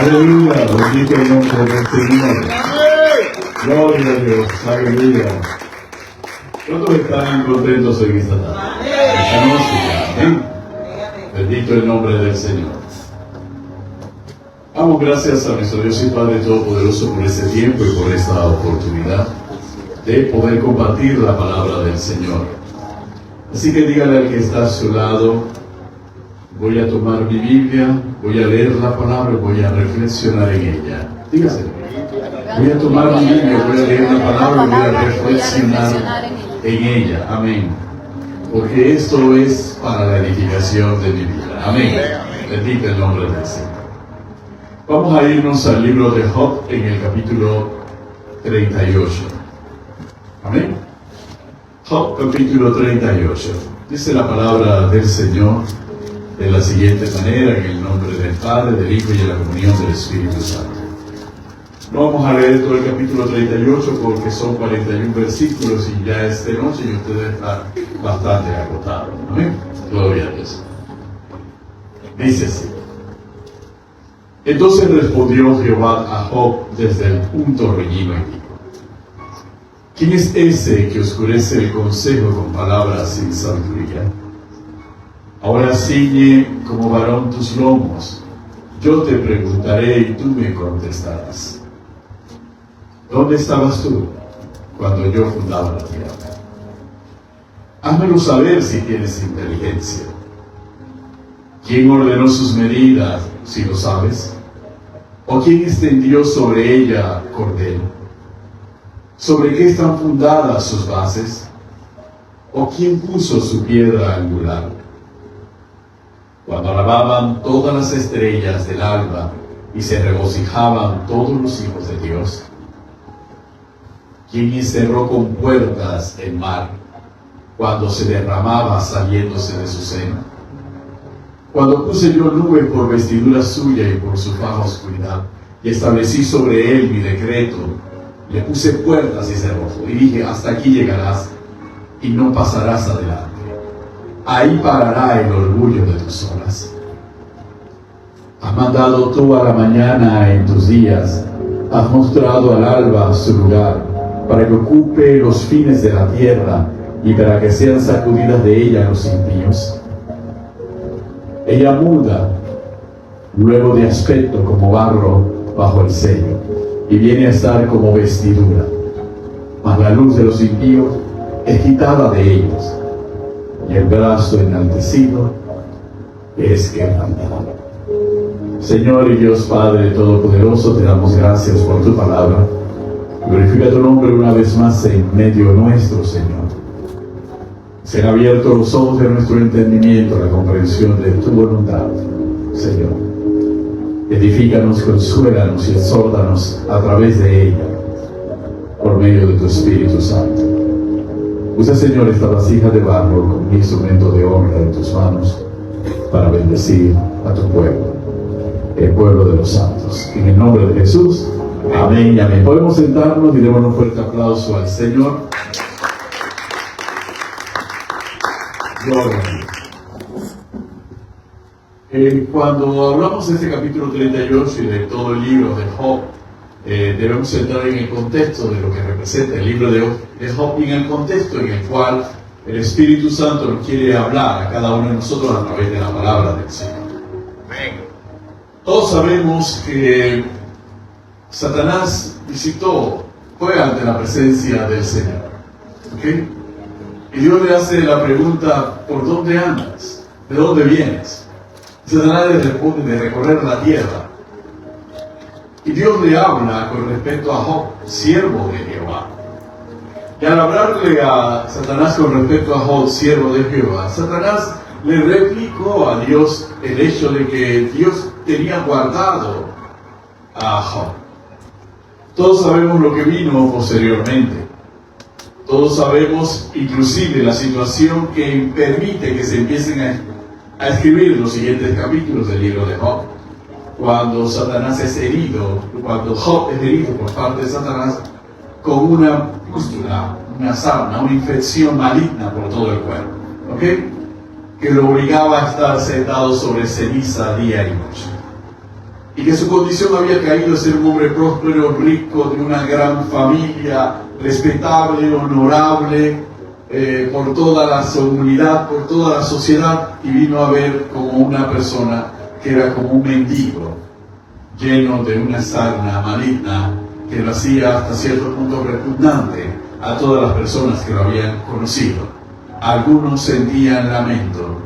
Aleluya, bendito el nombre del Señor. Gloria a Dios, aleluya. ¿Cuántos están contentos en esta tarde? Esta noche, amén. Bendito el nombre del Señor. Damos gracias a nuestro Dios y Padre Todopoderoso por este tiempo y por esta oportunidad de poder compartir la palabra del Señor. Así que dígale al que está a su lado: voy a tomar mi Biblia, voy a leer la palabra, voy a reflexionar en ella. Dígaselo. Voy a tomar mi Biblia, voy a leer la palabra, voy a reflexionar en ella. Amén. Porque esto es para la edificación de mi vida. Amén. Bendito el nombre del Señor. Vamos a irnos al libro de Job en el capítulo 38. Amén. Job capítulo 38. Dice la palabra del Señor de la siguiente manera, en el nombre del Padre, del Hijo y de la comunión del Espíritu Santo. No vamos a leer todo el capítulo 38 porque son 41 versículos y ya esta noche y ustedes están bastante agotados. Amén. Gloria a Dios. Dice así: entonces respondió Jehová a Job desde el punto reñido y dijo: ¿quién es ese que oscurece el consejo con palabras sin sabiduría? Ahora ciñe como varón tus lomos, yo te preguntaré y tú me contestarás. ¿Dónde estabas tú cuando yo fundaba la tierra? Házmelo saber si tienes inteligencia. ¿Quién ordenó sus medidas, si lo sabes? ¿O quién extendió sobre ella cordel? ¿Sobre qué están fundadas sus bases? ¿O quién puso su piedra angular? Cuando alababan todas las estrellas del alba y se regocijaban todos los hijos de Dios. ¿Quién encerró con puertas el mar cuando se derramaba saliéndose de su seno? Cuando puse yo nube por vestidura suya y por su faja oscuridad, y establecí sobre él mi decreto, le puse puertas y cerrojo, y dije: hasta aquí llegarás y no pasarás adelante. Ahí parará el orgullo de tus olas. Has mandado tú a la mañana en tus días, has mostrado al alba su lugar, para que ocupe los fines de la tierra y para que sean sacudidas de ella los impíos. Ella muda, luego de aspecto como barro bajo el sello, y viene a estar como vestidura, mas la luz de los impíos es quitada de ellos, y el brazo enaltecido es quebrantado. Señor y Dios Padre Todopoderoso, te damos gracias por tu palabra. Glorifica tu nombre una vez más en medio nuestro, Señor. Sean abiertos los ojos de nuestro entendimiento a la comprensión de tu voluntad, Señor. Edifícanos, consuélanos y exhórtanos a través de ella, por medio de tu Espíritu Santo. Usa, Señor, esta vasija de barro como un instrumento de honra en tus manos para bendecir a tu pueblo, el pueblo de los santos. En el nombre de Jesús, amén y amén. Podemos sentarnos y demos un fuerte aplauso al Señor. Gloria a Dios. Cuando hablamos de este capítulo 38 y de todo el libro de Job, debemos entrar en el contexto de lo que representa el libro de Job y en el contexto en el cual el Espíritu Santo nos quiere hablar a cada uno de nosotros a través de la palabra del Señor. Todos sabemos que Satanás fue ante la presencia del Señor. ¿Okay? Y Dios le hace la pregunta: ¿por dónde andas? ¿De dónde vienes? Y Satanás le responde: de recorrer la tierra. Y Dios le habla con respecto a Job, siervo de Jehová. Y al hablarle a Satanás con respecto a Job, siervo de Jehová, Satanás le replicó a Dios el hecho de que Dios tenía guardado a Job. Todos sabemos lo que vino posteriormente. Todos sabemos inclusive la situación que permite que se empiecen a escribir los siguientes capítulos del libro de Job. Cuando Satanás es herido, cuando Job es herido por parte de Satanás con una pústula, una sarna, una infección maligna por todo el cuerpo, ¿ok? Que lo obligaba a estar sentado sobre ceniza día y noche. y que su condición había caído de ser un hombre próspero, rico, de una gran familia, respetable, honorable, por toda la comunidad, por toda la sociedad, y vino a ver como una persona que era como un mendigo, lleno de una sarna maligna que lo hacía hasta cierto punto repugnante a todas las personas que lo habían conocido. Algunos sentían lamento,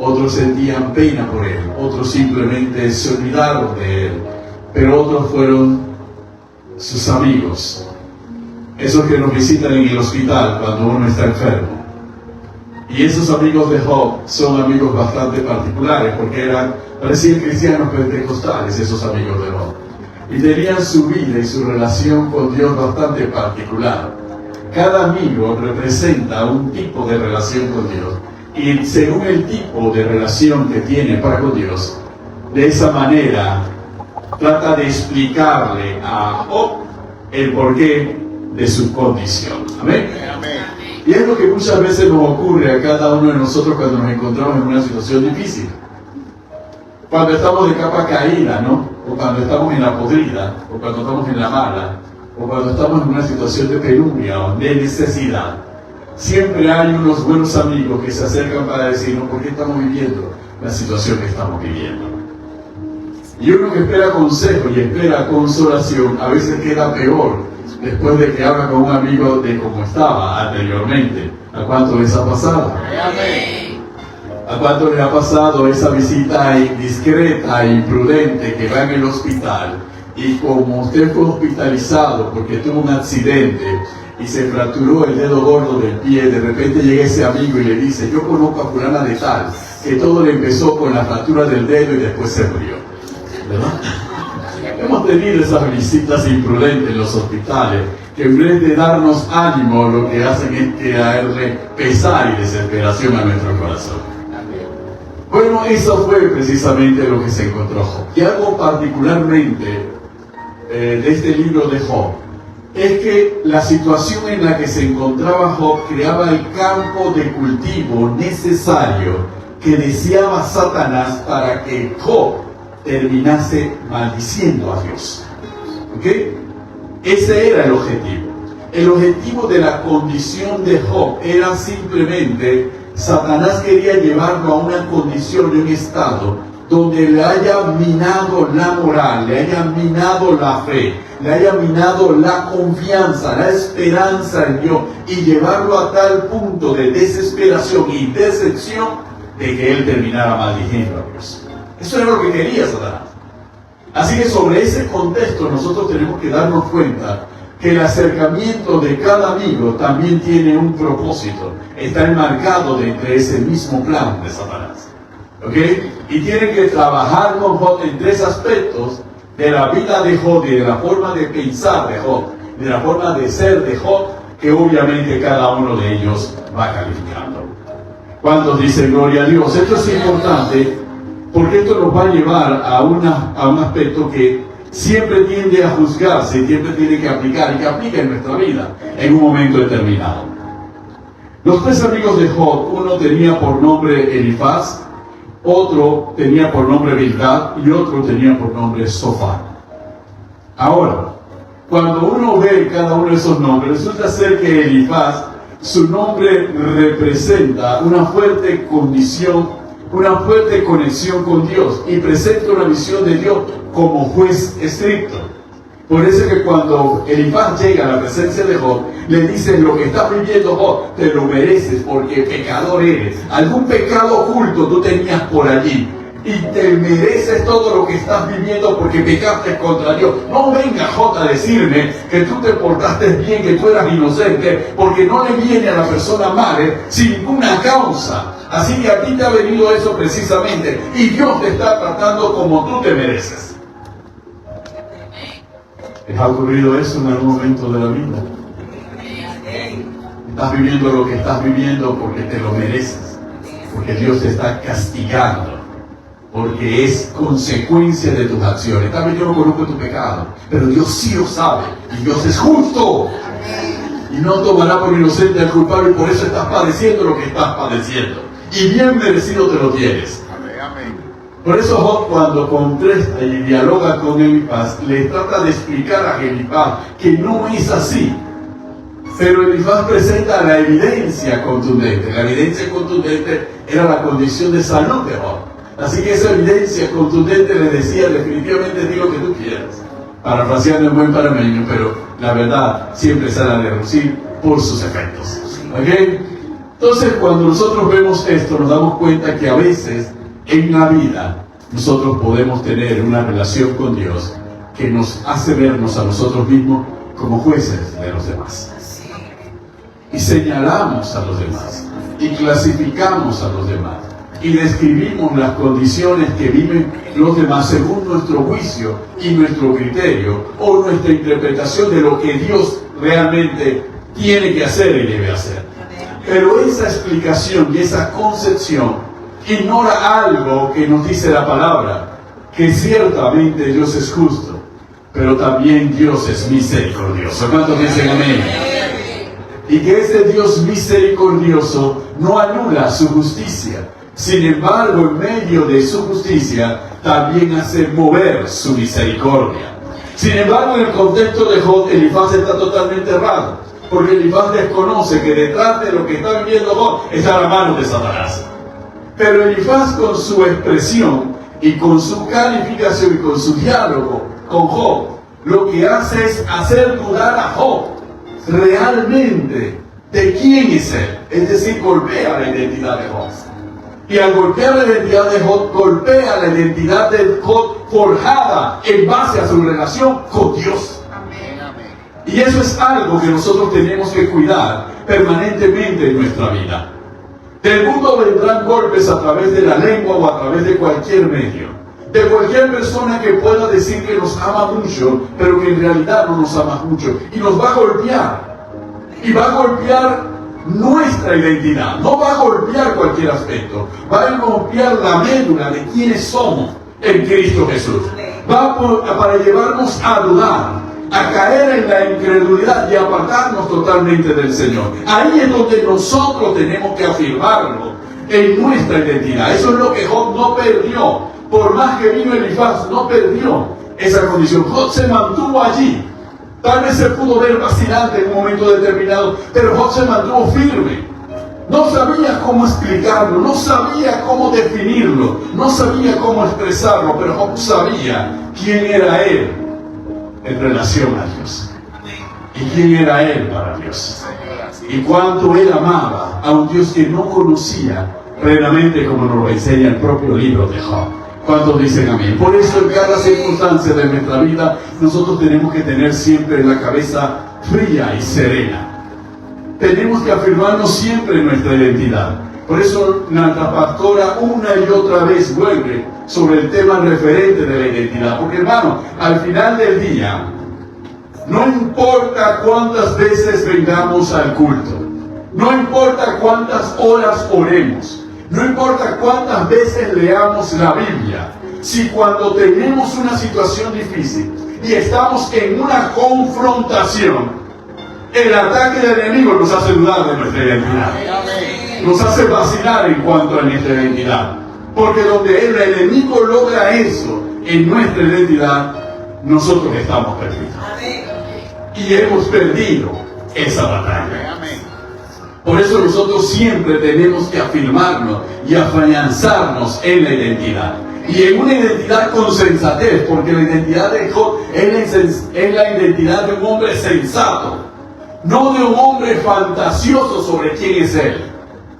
otros sentían pena por él, otros simplemente se olvidaron de él, pero otros fueron sus amigos, esos que nos visitan en el hospital cuando uno está enfermo. Y esos amigos de Job son amigos bastante particulares, porque eran recién cristianos pentecostales, esos amigos de Job, y tenían su vida y su relación con Dios bastante particular. Cada amigo representa un tipo de relación con Dios, y según el tipo de relación que tiene para con Dios, de esa manera trata de explicarle a Job el porqué de su condición. Amén. Y es lo que muchas veces nos ocurre a cada uno de nosotros cuando nos encontramos en una situación difícil. Cuando estamos de capa caída, ¿no? O cuando estamos en la podrida, o cuando estamos en la mala, o cuando estamos en una situación de penuria o de necesidad. Siempre hay unos buenos amigos que se acercan para decirnos por qué estamos viviendo la situación que estamos viviendo. Y uno que espera consejo y espera consolación, a veces queda peor después de que habla con un amigo de cómo estaba anteriormente. ¿A cuánto les ha pasado? ¿A cuánto les ha pasado esa visita indiscreta e imprudente que va en el hospital? Y como usted fue hospitalizado porque tuvo un accidente y se fracturó el dedo gordo del pie, de repente llega ese amigo y le dice: yo conozco a fulana de tal, que todo le empezó con la fractura del dedo y después se murió. ¿Verdad? Hemos tenido esas visitas imprudentes en los hospitales, que en vez de darnos ánimo, lo que hacen es traerle pesar y desesperación a nuestro corazón. Bueno, eso fue precisamente lo que se encontró Job. Y algo particularmente de este libro de Job es que la situación en la que se encontraba Job creaba el campo de cultivo necesario que deseaba Satanás para que Job terminase maldiciendo a Dios. ¿Ok? Ese era el objetivo. El objetivo de la condición de Job era simplemente, Satanás quería llevarlo a una condición y un estado donde le haya minado la moral, le haya minado la fe, le haya minado la confianza, la esperanza en Dios, y llevarlo a tal punto de desesperación y decepción de que él terminara maldiciendo a Dios. Eso era lo que quería Satanás. Así que sobre ese contexto nosotros tenemos que darnos cuenta que el acercamiento de cada amigo también tiene un propósito, está enmarcado dentro de ese mismo plan de Satanás. ¿Ok? Y tiene que trabajar con Job en tres aspectos de la vida de Job y de la forma de pensar de Job, de la forma de ser de Job, que obviamente cada uno de ellos va calificando. ¿Cuántos dicen gloria a Dios? Esto es importante porque esto nos va a llevar a un aspecto que siempre tiende a juzgarse, siempre tiene que aplicar y que aplica en nuestra vida en un momento determinado. Los tres amigos de Job, uno tenía por nombre Elifaz, otro tenía por nombre Bildad y otro tenía por nombre Sofar. Ahora, cuando uno ve cada uno de esos nombres, resulta ser que Elifaz, su nombre representa una fuerte condición, una fuerte conexión con Dios, y presenta una visión de Dios como juez estricto. Por eso es que cuando Elifaz llega a la presencia de Job, le dice: lo que estás viviendo, Job, te lo mereces porque pecador eres. Algún pecado oculto tú tenías por allí y te mereces todo lo que estás viviendo porque pecaste contra Dios. No venga Job a decirme que tú te portaste bien, que tú eras inocente, porque no le viene a la persona mal sin ninguna causa. Así que a ti te ha venido eso precisamente, y Dios te está tratando como tú te mereces. ¿Les ha ocurrido eso en algún momento de la vida? Estás viviendo lo que estás viviendo porque te lo mereces, porque Dios te está castigando, porque es consecuencia de tus acciones. Tal vez yo no conozco tu pecado, pero Dios sí lo sabe, y Dios es justo, y no tomará por inocente al culpable, y por eso estás padeciendo lo que estás padeciendo, y bien merecido te lo tienes. Por eso Job, cuando contesta y dialoga con Elifaz, le trata de explicar a Elifaz que no es así. Pero Elifaz presenta la evidencia contundente. La evidencia contundente era la condición de salud de Job. Así que esa evidencia contundente le decía: definitivamente di lo que tú quieras. Parafraseando en buen panameño, pero la verdad siempre sale a relucir por sus efectos. ¿Ok? Entonces, cuando nosotros vemos esto, nos damos cuenta que a veces en la vida nosotros podemos tener una relación con Dios que nos hace vernos a nosotros mismos como jueces de los demás. Y señalamos a los demás, y clasificamos a los demás, y describimos las condiciones que viven los demás según nuestro juicio y nuestro criterio, o nuestra interpretación de lo que Dios realmente tiene que hacer y debe hacer. Pero esa explicación y esa concepción ignora algo que nos dice la palabra, que ciertamente Dios es justo, pero también Dios es misericordioso. ¿Cuántos dicen amén? Y que ese Dios misericordioso no anula su justicia. Sin embargo, en medio de su justicia, también hace mover su misericordia. Sin embargo, en el contexto de Job, Elifaz está totalmente errado, porque Elifaz desconoce que detrás de lo que está viviendo Job está la mano de Satanás. Pero Elifaz, con su expresión y con su calificación y con su diálogo con Job, lo que hace es hacer dudar a Job realmente de quién es él. Es decir, golpea la identidad de Job. Y al golpear la identidad de Job, golpea la identidad de Job forjada en base a su relación con Dios. Y eso es algo que nosotros tenemos que cuidar permanentemente en nuestra vida. Del mundo vendrán golpes a través de la lengua o a través de cualquier medio. De cualquier persona que pueda decir que nos ama mucho, pero que en realidad no nos ama mucho. Y nos va a golpear. Y va a golpear nuestra identidad. No va a golpear cualquier aspecto. Va a golpear la médula de quienes somos en Cristo Jesús. Va para llevarnos a dudar, a caer en la incredulidad y a apartarnos totalmente del Señor. Ahí es donde nosotros tenemos que afirmarlo en nuestra identidad. Eso es lo que Job no perdió. Por más que vino Elifaz, no perdió esa condición. Job se mantuvo allí. Tal vez se pudo ver vacilante en un momento determinado, pero Job se mantuvo firme. No sabía cómo explicarlo, no sabía cómo definirlo, no sabía cómo expresarlo, pero Job sabía quién era él en relación a Dios. ¿Y quién era él para Dios? Y cuánto él amaba a un Dios que no conocía plenamente, como nos lo enseña el propio libro de Job. ¿Cuántos dicen amén? Por eso en cada circunstancia de nuestra vida nosotros tenemos que tener siempre la cabeza fría y serena. Tenemos que afirmarnos siempre en nuestra identidad. Por eso nuestra pastora una y otra vez vuelve sobre el tema referente de la identidad. Porque hermano, al final del día, no importa cuántas veces vengamos al culto, no importa cuántas horas oremos, no importa cuántas veces leamos la Biblia, si cuando tenemos una situación difícil y estamos en una confrontación, el ataque del enemigo nos hace dudar de nuestra identidad. Nos hace vacilar en cuanto a nuestra identidad. Porque donde el enemigo logra eso en nuestra identidad, nosotros estamos perdidos. Y hemos perdido esa batalla. Por eso nosotros siempre tenemos que afirmarnos y afianzarnos en la identidad. Y en una identidad con sensatez, porque la identidad de Job es la identidad de un hombre sensato, no de un hombre fantasioso sobre quién es él,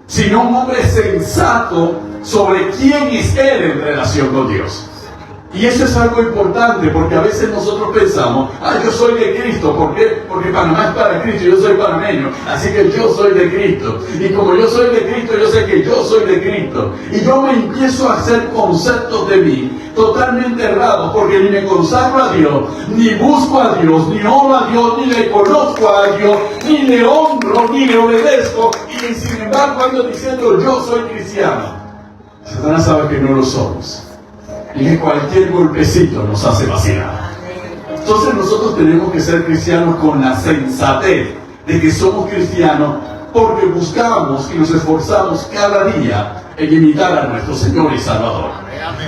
sino un hombre sensato sobre quién es él en relación con Dios. Y eso es algo importante, porque a veces nosotros pensamos, yo soy de Cristo. ¿Por qué? Porque Panamá es para Cristo, yo soy panameño, así que yo soy de Cristo. Y como yo soy de Cristo, yo sé que yo soy de Cristo. Y yo me empiezo a hacer conceptos de mí totalmente errados, porque ni me consagro a Dios, ni busco a Dios, ni oro a Dios, ni le conozco a Dios, ni le honro, ni le obedezco. Y sin embargo ando diciendo, yo soy cristiano. Satanás sabe que no lo somos. Y que cualquier golpecito nos hace vacilar. Entonces nosotros tenemos que ser cristianos con la sensatez de que somos cristianos porque buscamos y nos esforzamos cada día en imitar a nuestro Señor y Salvador.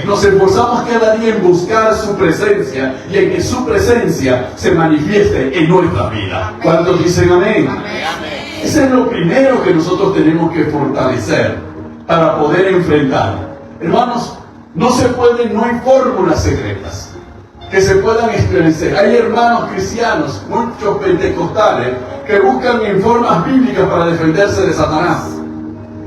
Nos esforzamos cada día en buscar su presencia y en que su presencia se manifieste en nuestra vida. ¿Cuántos dicen amén? Ese es lo primero que nosotros tenemos que fortalecer para poder enfrentar. Hermanos, no hay fórmulas secretas que se puedan esclarecer. Hay hermanos cristianos, muchos pentecostales, que buscan en formas bíblicas para defenderse de Satanás.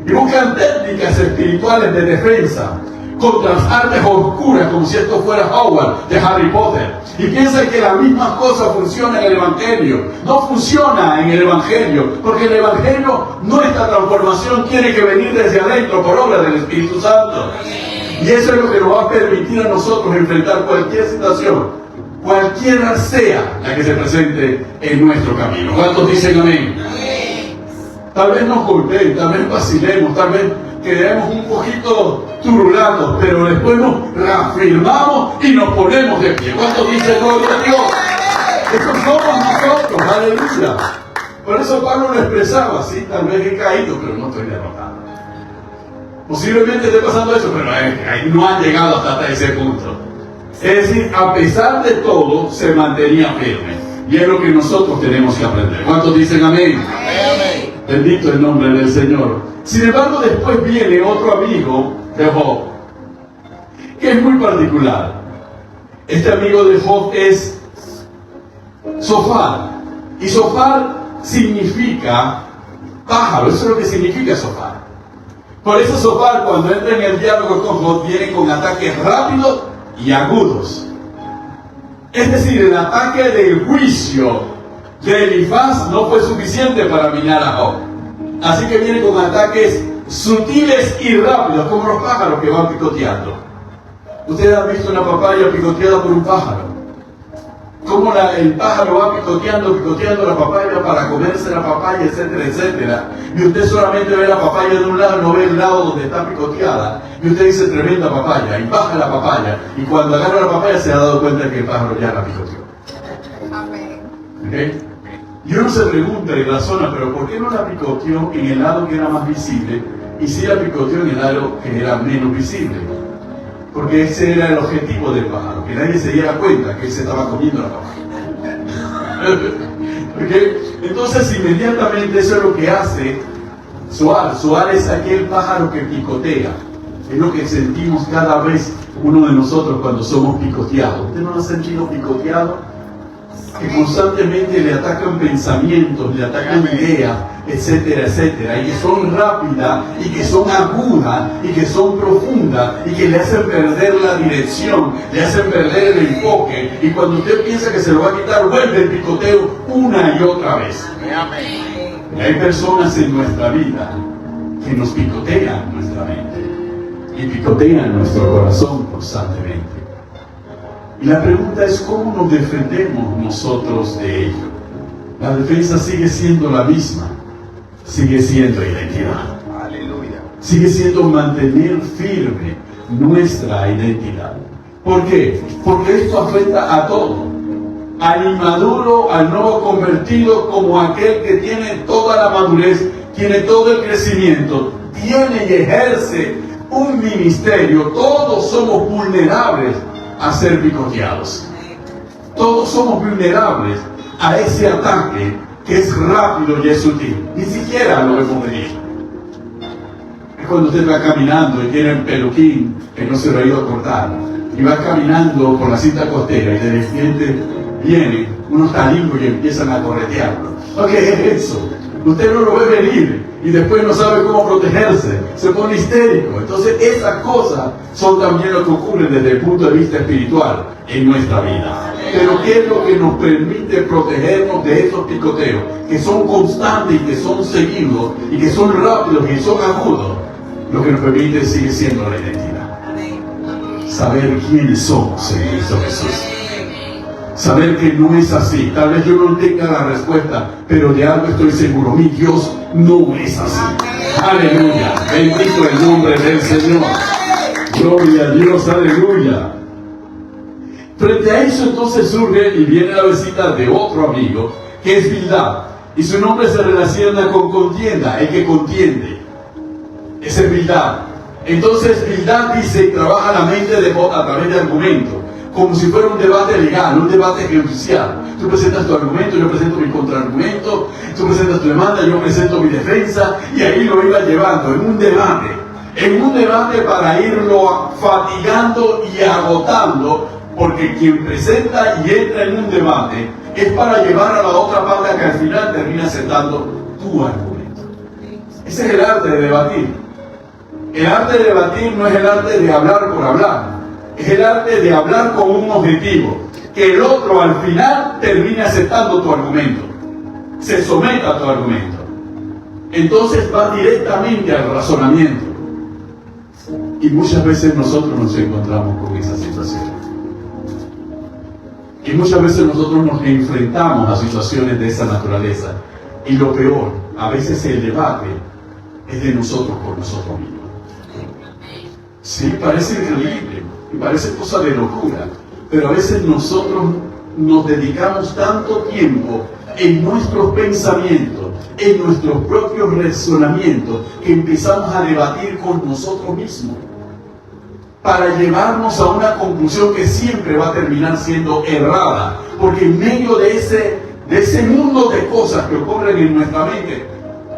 Y buscan técnicas espirituales de defensa contra las artes oscuras, como si esto fuera Howard de Harry Potter. Y piensan que la misma cosa funciona en el Evangelio. No funciona en el Evangelio, porque el Evangelio, nuestra transformación tiene que venir desde adentro por obra del Espíritu Santo. Y eso es lo que nos va a permitir a nosotros enfrentar cualquier situación, cualquiera sea la que se presente en nuestro camino. ¿Cuántos dicen amén? Tal vez nos golpeen, tal vez vacilemos, tal vez quedemos un poquito turulados, pero después nos reafirmamos y nos ponemos de pie. ¿Cuántos dicen gloria a Dios? Eso somos nosotros, aleluya. Por eso Pablo lo expresaba, sí, tal vez he caído, pero no estoy derrotado. Posiblemente esté pasando eso, pero no han llegado hasta ese punto. Es decir, a pesar de todo, se mantenía firme. Y es lo que nosotros tenemos que aprender. ¿Cuántos dicen amén? Amén. Bendito el nombre del Señor. Sin embargo, después viene otro amigo de Job, que es muy particular. Este amigo de Job es Zofar. Y Zofar significa pájaro. Eso es lo que significa Zofar. Por eso Zofar, cuando entra en el diálogo con Job, viene con ataques rápidos y agudos. Es decir, el ataque de juicio de Elifaz no fue suficiente para minar a Job. Así que viene con ataques sutiles y rápidos, como los pájaros que van picoteando. Ustedes han visto una papaya picoteada por un pájaro. Cómo el pájaro va picoteando la papaya para comerse la papaya, etcétera, etcétera. Y usted solamente ve la papaya de un lado, no ve el lado donde está picoteada. Y usted dice, tremenda papaya, y baja la papaya. Y cuando agarra la papaya se ha dado cuenta que el pájaro ya la picoteó. ¿Okay? Y uno se pregunta y razona, pero ¿por qué no la picoteó en el lado que era más visible? Y sí la picoteó en el lado que era menos visible. Porque ese era el objetivo del pájaro, que nadie se diera cuenta que él se estaba comiendo la papaya. ¿Okay? Entonces inmediatamente eso es lo que hace Zoar. Zoar es aquel pájaro que picotea. Es lo que sentimos cada vez uno de nosotros cuando somos picoteados. ¿Usted no lo ha sentido picoteado? Que constantemente le atacan pensamientos, le atacan ideas, etcétera, etcétera, y que son rápidas, y que son agudas, y que son profundas, y que le hacen perder la dirección, le hacen perder el enfoque, y cuando usted piensa que se lo va a quitar, vuelve el picoteo una y otra vez. Y hay personas en nuestra vida que nos picotean nuestra mente, y picotean nuestro corazón constantemente. Y la pregunta es, ¿cómo nos defendemos nosotros de ello? La defensa sigue siendo la misma. Sigue siendo identidad. Aleluya. Sigue siendo mantener firme nuestra identidad. ¿Por qué? Porque esto afecta a todo. Al inmaduro, al nuevo convertido, como aquel que tiene toda la madurez, tiene todo el crecimiento, tiene y ejerce un ministerio. Todos somos vulnerables a ser picoteados. Todos somos vulnerables a ese ataque que es rápido y es sutil. Ni siquiera lo vemos venir. Es cuando usted va caminando y tiene un peluquín que no se lo ha ido a cortar y va caminando por la cinta costera y de repente vienen unos talincos y empiezan a corretearlo. ¿Qué es eso? Usted no lo ve venir y después no sabe cómo protegerse, se pone histérico. Entonces esas cosas son también lo que ocurre desde el punto de vista espiritual en nuestra vida. Pero ¿qué es lo que nos permite protegernos de esos picoteos? Que son constantes y que son seguidos y que son rápidos y son agudos. Lo que nos permite sigue siendo la identidad. Saber quiénes somos en Cristo Jesús. Saber que no es así. Tal vez yo no tenga la respuesta, pero de algo estoy seguro. Mi Dios no es así. Aleluya. Bendito el nombre del Señor. Gloria a Dios. Aleluya. Frente a eso entonces surge y viene la visita de otro amigo, que es Bildad. Y su nombre se relaciona con contienda, el que contiende. Esa es Bildad. Entonces Bildad dice, trabaja la mente a través de argumentos, como si fuera un debate legal, un debate judicial. Tú presentas tu argumento, yo presento mi contraargumento, tú presentas tu demanda, yo presento mi defensa, y ahí lo iba llevando en un debate para irlo fatigando y agotando, porque quien presenta y entra en un debate es para llevar a la otra parte a que al final termina aceptando tu argumento. Ese es el arte de debatir. El arte de debatir no es el arte de hablar por hablar, es el arte de hablar con un objetivo, que el otro al final termine aceptando tu argumento, se someta a tu argumento. Entonces va directamente al razonamiento. Y muchas veces nosotros nos encontramos con esa situación. Y muchas veces nosotros nos enfrentamos a situaciones de esa naturaleza. Y lo peor, a veces el debate es de nosotros por nosotros mismos. Sí, parece increíble y parece cosa de locura, pero a veces nosotros nos dedicamos tanto tiempo en nuestros pensamientos, en nuestros propios razonamientos, que empezamos a debatir con nosotros mismos para llevarnos a una conclusión que siempre va a terminar siendo errada, porque en medio de ese mundo de cosas que ocurren en nuestra mente,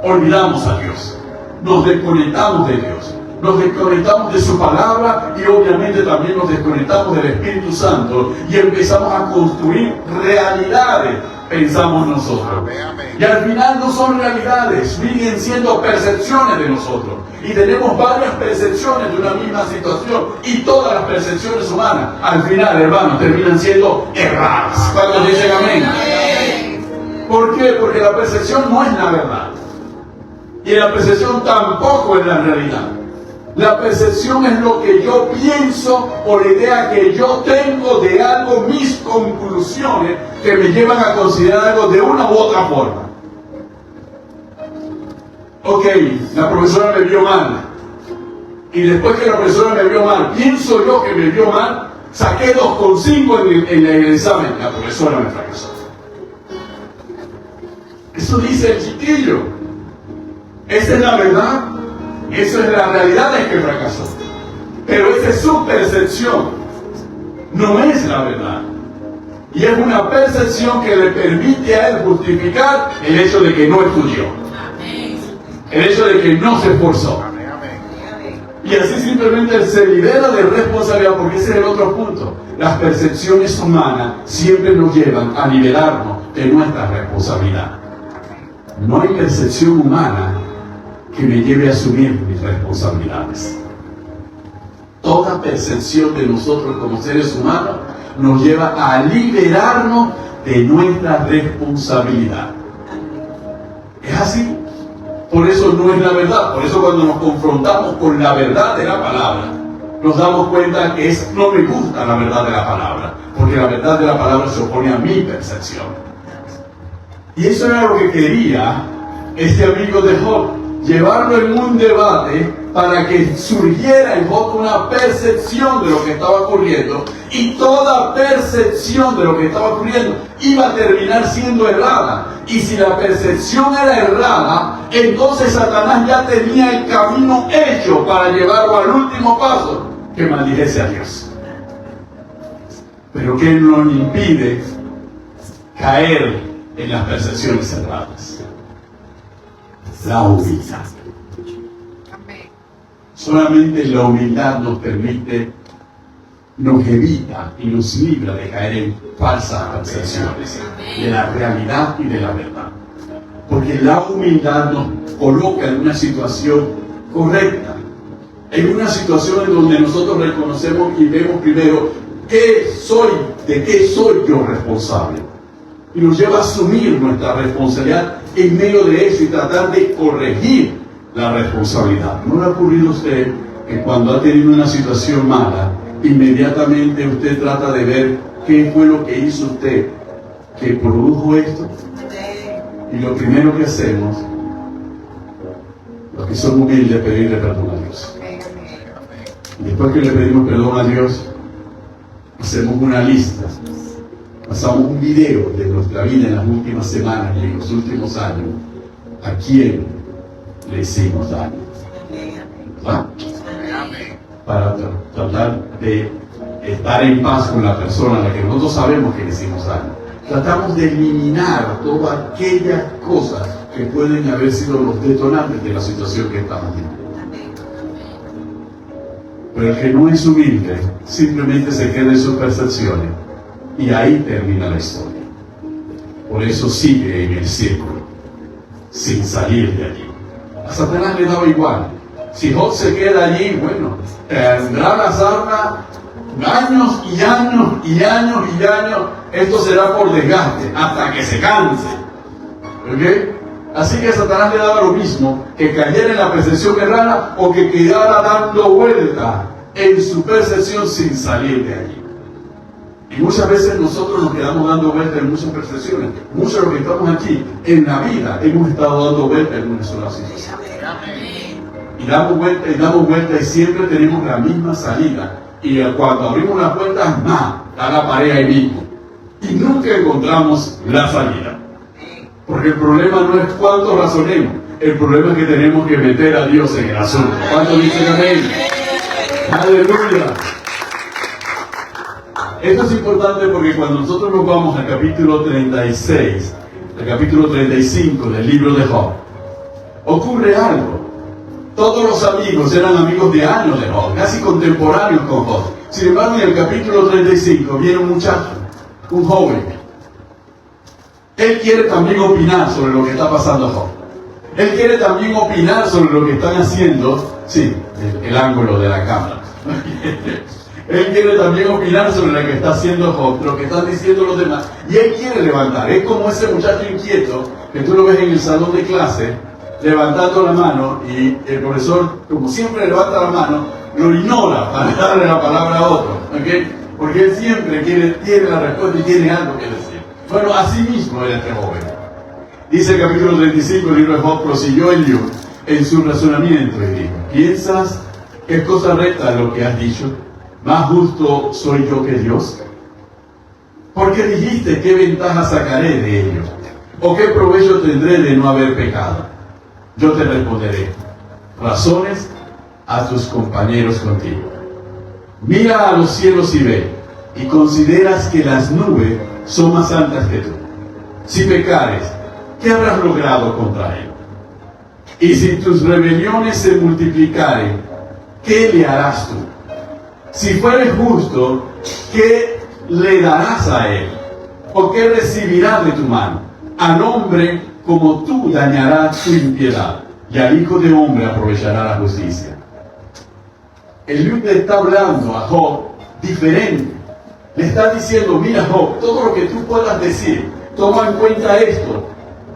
olvidamos a Dios, nos desconectamos de Dios, nos desconectamos de su palabra y obviamente también nos desconectamos del Espíritu Santo y empezamos a construir realidades, pensamos nosotros. Y al final no son realidades, siguen siendo percepciones de nosotros. Y tenemos varias percepciones de una misma situación y todas las percepciones humanas, al final, hermanos, terminan siendo erradas. ¿Cuántos dicen amén? ¿Por qué? Porque la percepción no es la verdad. Y la percepción tampoco es la realidad. La percepción es lo que yo pienso o la idea que yo tengo de algo, mis conclusiones que me llevan a considerar algo de una u otra forma. Ok, la profesora me vio mal. Y después que la profesora me vio mal, pienso yo que me vio mal, saqué 2,5 en el examen. La profesora me fracasó. Eso dice el chiquillo. Esa es la verdad. Eso es la realidad, es que fracasó. Pero esa es su percepción. No es la verdad. Y es una percepción que le permite a él justificar el hecho de que no estudió. El hecho de que no se esforzó. Y así simplemente él se libera de responsabilidad, porque ese es el otro punto. Las percepciones humanas siempre nos llevan a liberarnos de nuestra responsabilidad. No hay percepción humana que me lleve a asumir mis responsabilidades. Toda percepción de nosotros como seres humanos nos lleva a liberarnos de nuestra responsabilidad. Es así. Por eso no es la verdad. Por eso cuando nos confrontamos con la verdad de la palabra, nos damos cuenta que no me gusta la verdad de la palabra, porque la verdad de la palabra se opone a mi percepción. Y eso era lo que quería este amigo de Job, llevarlo en un debate para que surgiera en Job una percepción de lo que estaba ocurriendo, y toda percepción de lo que estaba ocurriendo iba a terminar siendo errada. Y si la percepción era errada, entonces Satanás ya tenía el camino hecho para llevarlo al último paso, que maldijese a Dios. Pero ¿qué nos impide caer en las percepciones erradas? La humildad. Solamente la humildad nos permite, nos evita y nos libra de caer en falsas percepciones de la realidad y de la verdad. Porque la humildad nos coloca en una situación correcta, en una situación en donde nosotros reconocemos y vemos primero de qué soy yo responsable. Y nos lleva a asumir nuestra responsabilidad en medio de eso y tratar de corregir la responsabilidad. ¿No le ha ocurrido a usted que cuando ha tenido una situación mala, inmediatamente usted trata de ver qué fue lo que hizo usted que produjo esto? Y lo primero que hacemos, los que son humildes, es pedirle perdón a Dios. Y después que le pedimos perdón a Dios, hacemos una lista pasamos un video de nuestra vida en las últimas semanas y en los últimos años, ¿a quién le hicimos daño? ¿Ah? Para tratar de estar en paz con la persona a la que nosotros sabemos que le hicimos daño. Tratamos de eliminar todas aquellas cosas que pueden haber sido los detonantes de la situación que estamos viviendo. Pero el que no es humilde simplemente se queda en sus percepciones y ahí termina la historia. Por eso sigue en el círculo, sin salir de allí. A Satanás le daba igual. Si Job se queda allí, bueno, tendrá las armas años y años y años y años. Esto será por desgaste, hasta que se canse. ¿Ok? Así que a Satanás le daba lo mismo, que cayera en la percepción errada o que quedara dando vuelta en su percepción sin salir de allí. Y muchas veces nosotros nos quedamos dando vuelta en muchas percepciones. Muchos de los que estamos aquí en la vida hemos estado dando vuelta en una sola situación. Y damos vuelta y siempre tenemos la misma salida. Y cuando abrimos las puertas, está la pared ahí mismo. Y nunca encontramos la salida. Porque el problema no es cuánto razonemos, el problema es que tenemos que meter a Dios en el asunto. ¿Cuántos dicen amén? ¡Aleluya! Esto es importante porque cuando nosotros nos vamos al capítulo 36, al capítulo 35 del libro de Job, ocurre algo. Todos los amigos eran amigos de años de Job, casi contemporáneos con Job. Sin embargo, en el capítulo 35 viene un muchacho, un joven. Él quiere también opinar sobre lo que está pasando a Job. Él quiere también opinar sobre lo que están haciendo, sí, el ángulo de la cámara. Él quiere también opinar sobre lo que está haciendo Job, lo que están diciendo los demás. Y él quiere levantar. Es como ese muchacho inquieto que tú lo ves en el salón de clase, levantando la mano, y el profesor, como siempre levanta la mano, lo ignora para darle la palabra a otro. ¿Okay? Porque él siempre tiene la respuesta y tiene algo que decir. Bueno, así mismo era este joven. Dice el capítulo 35 del libro de Job, prosiguió Eliú en su razonamiento y dijo: ¿piensas que es cosa recta lo que has dicho? ¿Más justo soy yo que Dios? ¿Por qué dijiste qué ventaja sacaré de ello? ¿O qué provecho tendré de no haber pecado? Yo te responderé: razones a tus compañeros contigo. Mira a los cielos y ve, y consideras que las nubes son más altas que tú. Si pecares, ¿qué habrás logrado contra él? Y si tus rebeliones se multiplicaren, ¿qué le harás tú? Si fueres justo, ¿qué le darás a él? ¿O qué recibirás de tu mano? Al hombre como tú dañará tu impiedad, y al Hijo de Hombre aprovechará la justicia. Eliú le está hablando a Job diferente. Le está diciendo: mira Job, todo lo que tú puedas decir, toma en cuenta esto.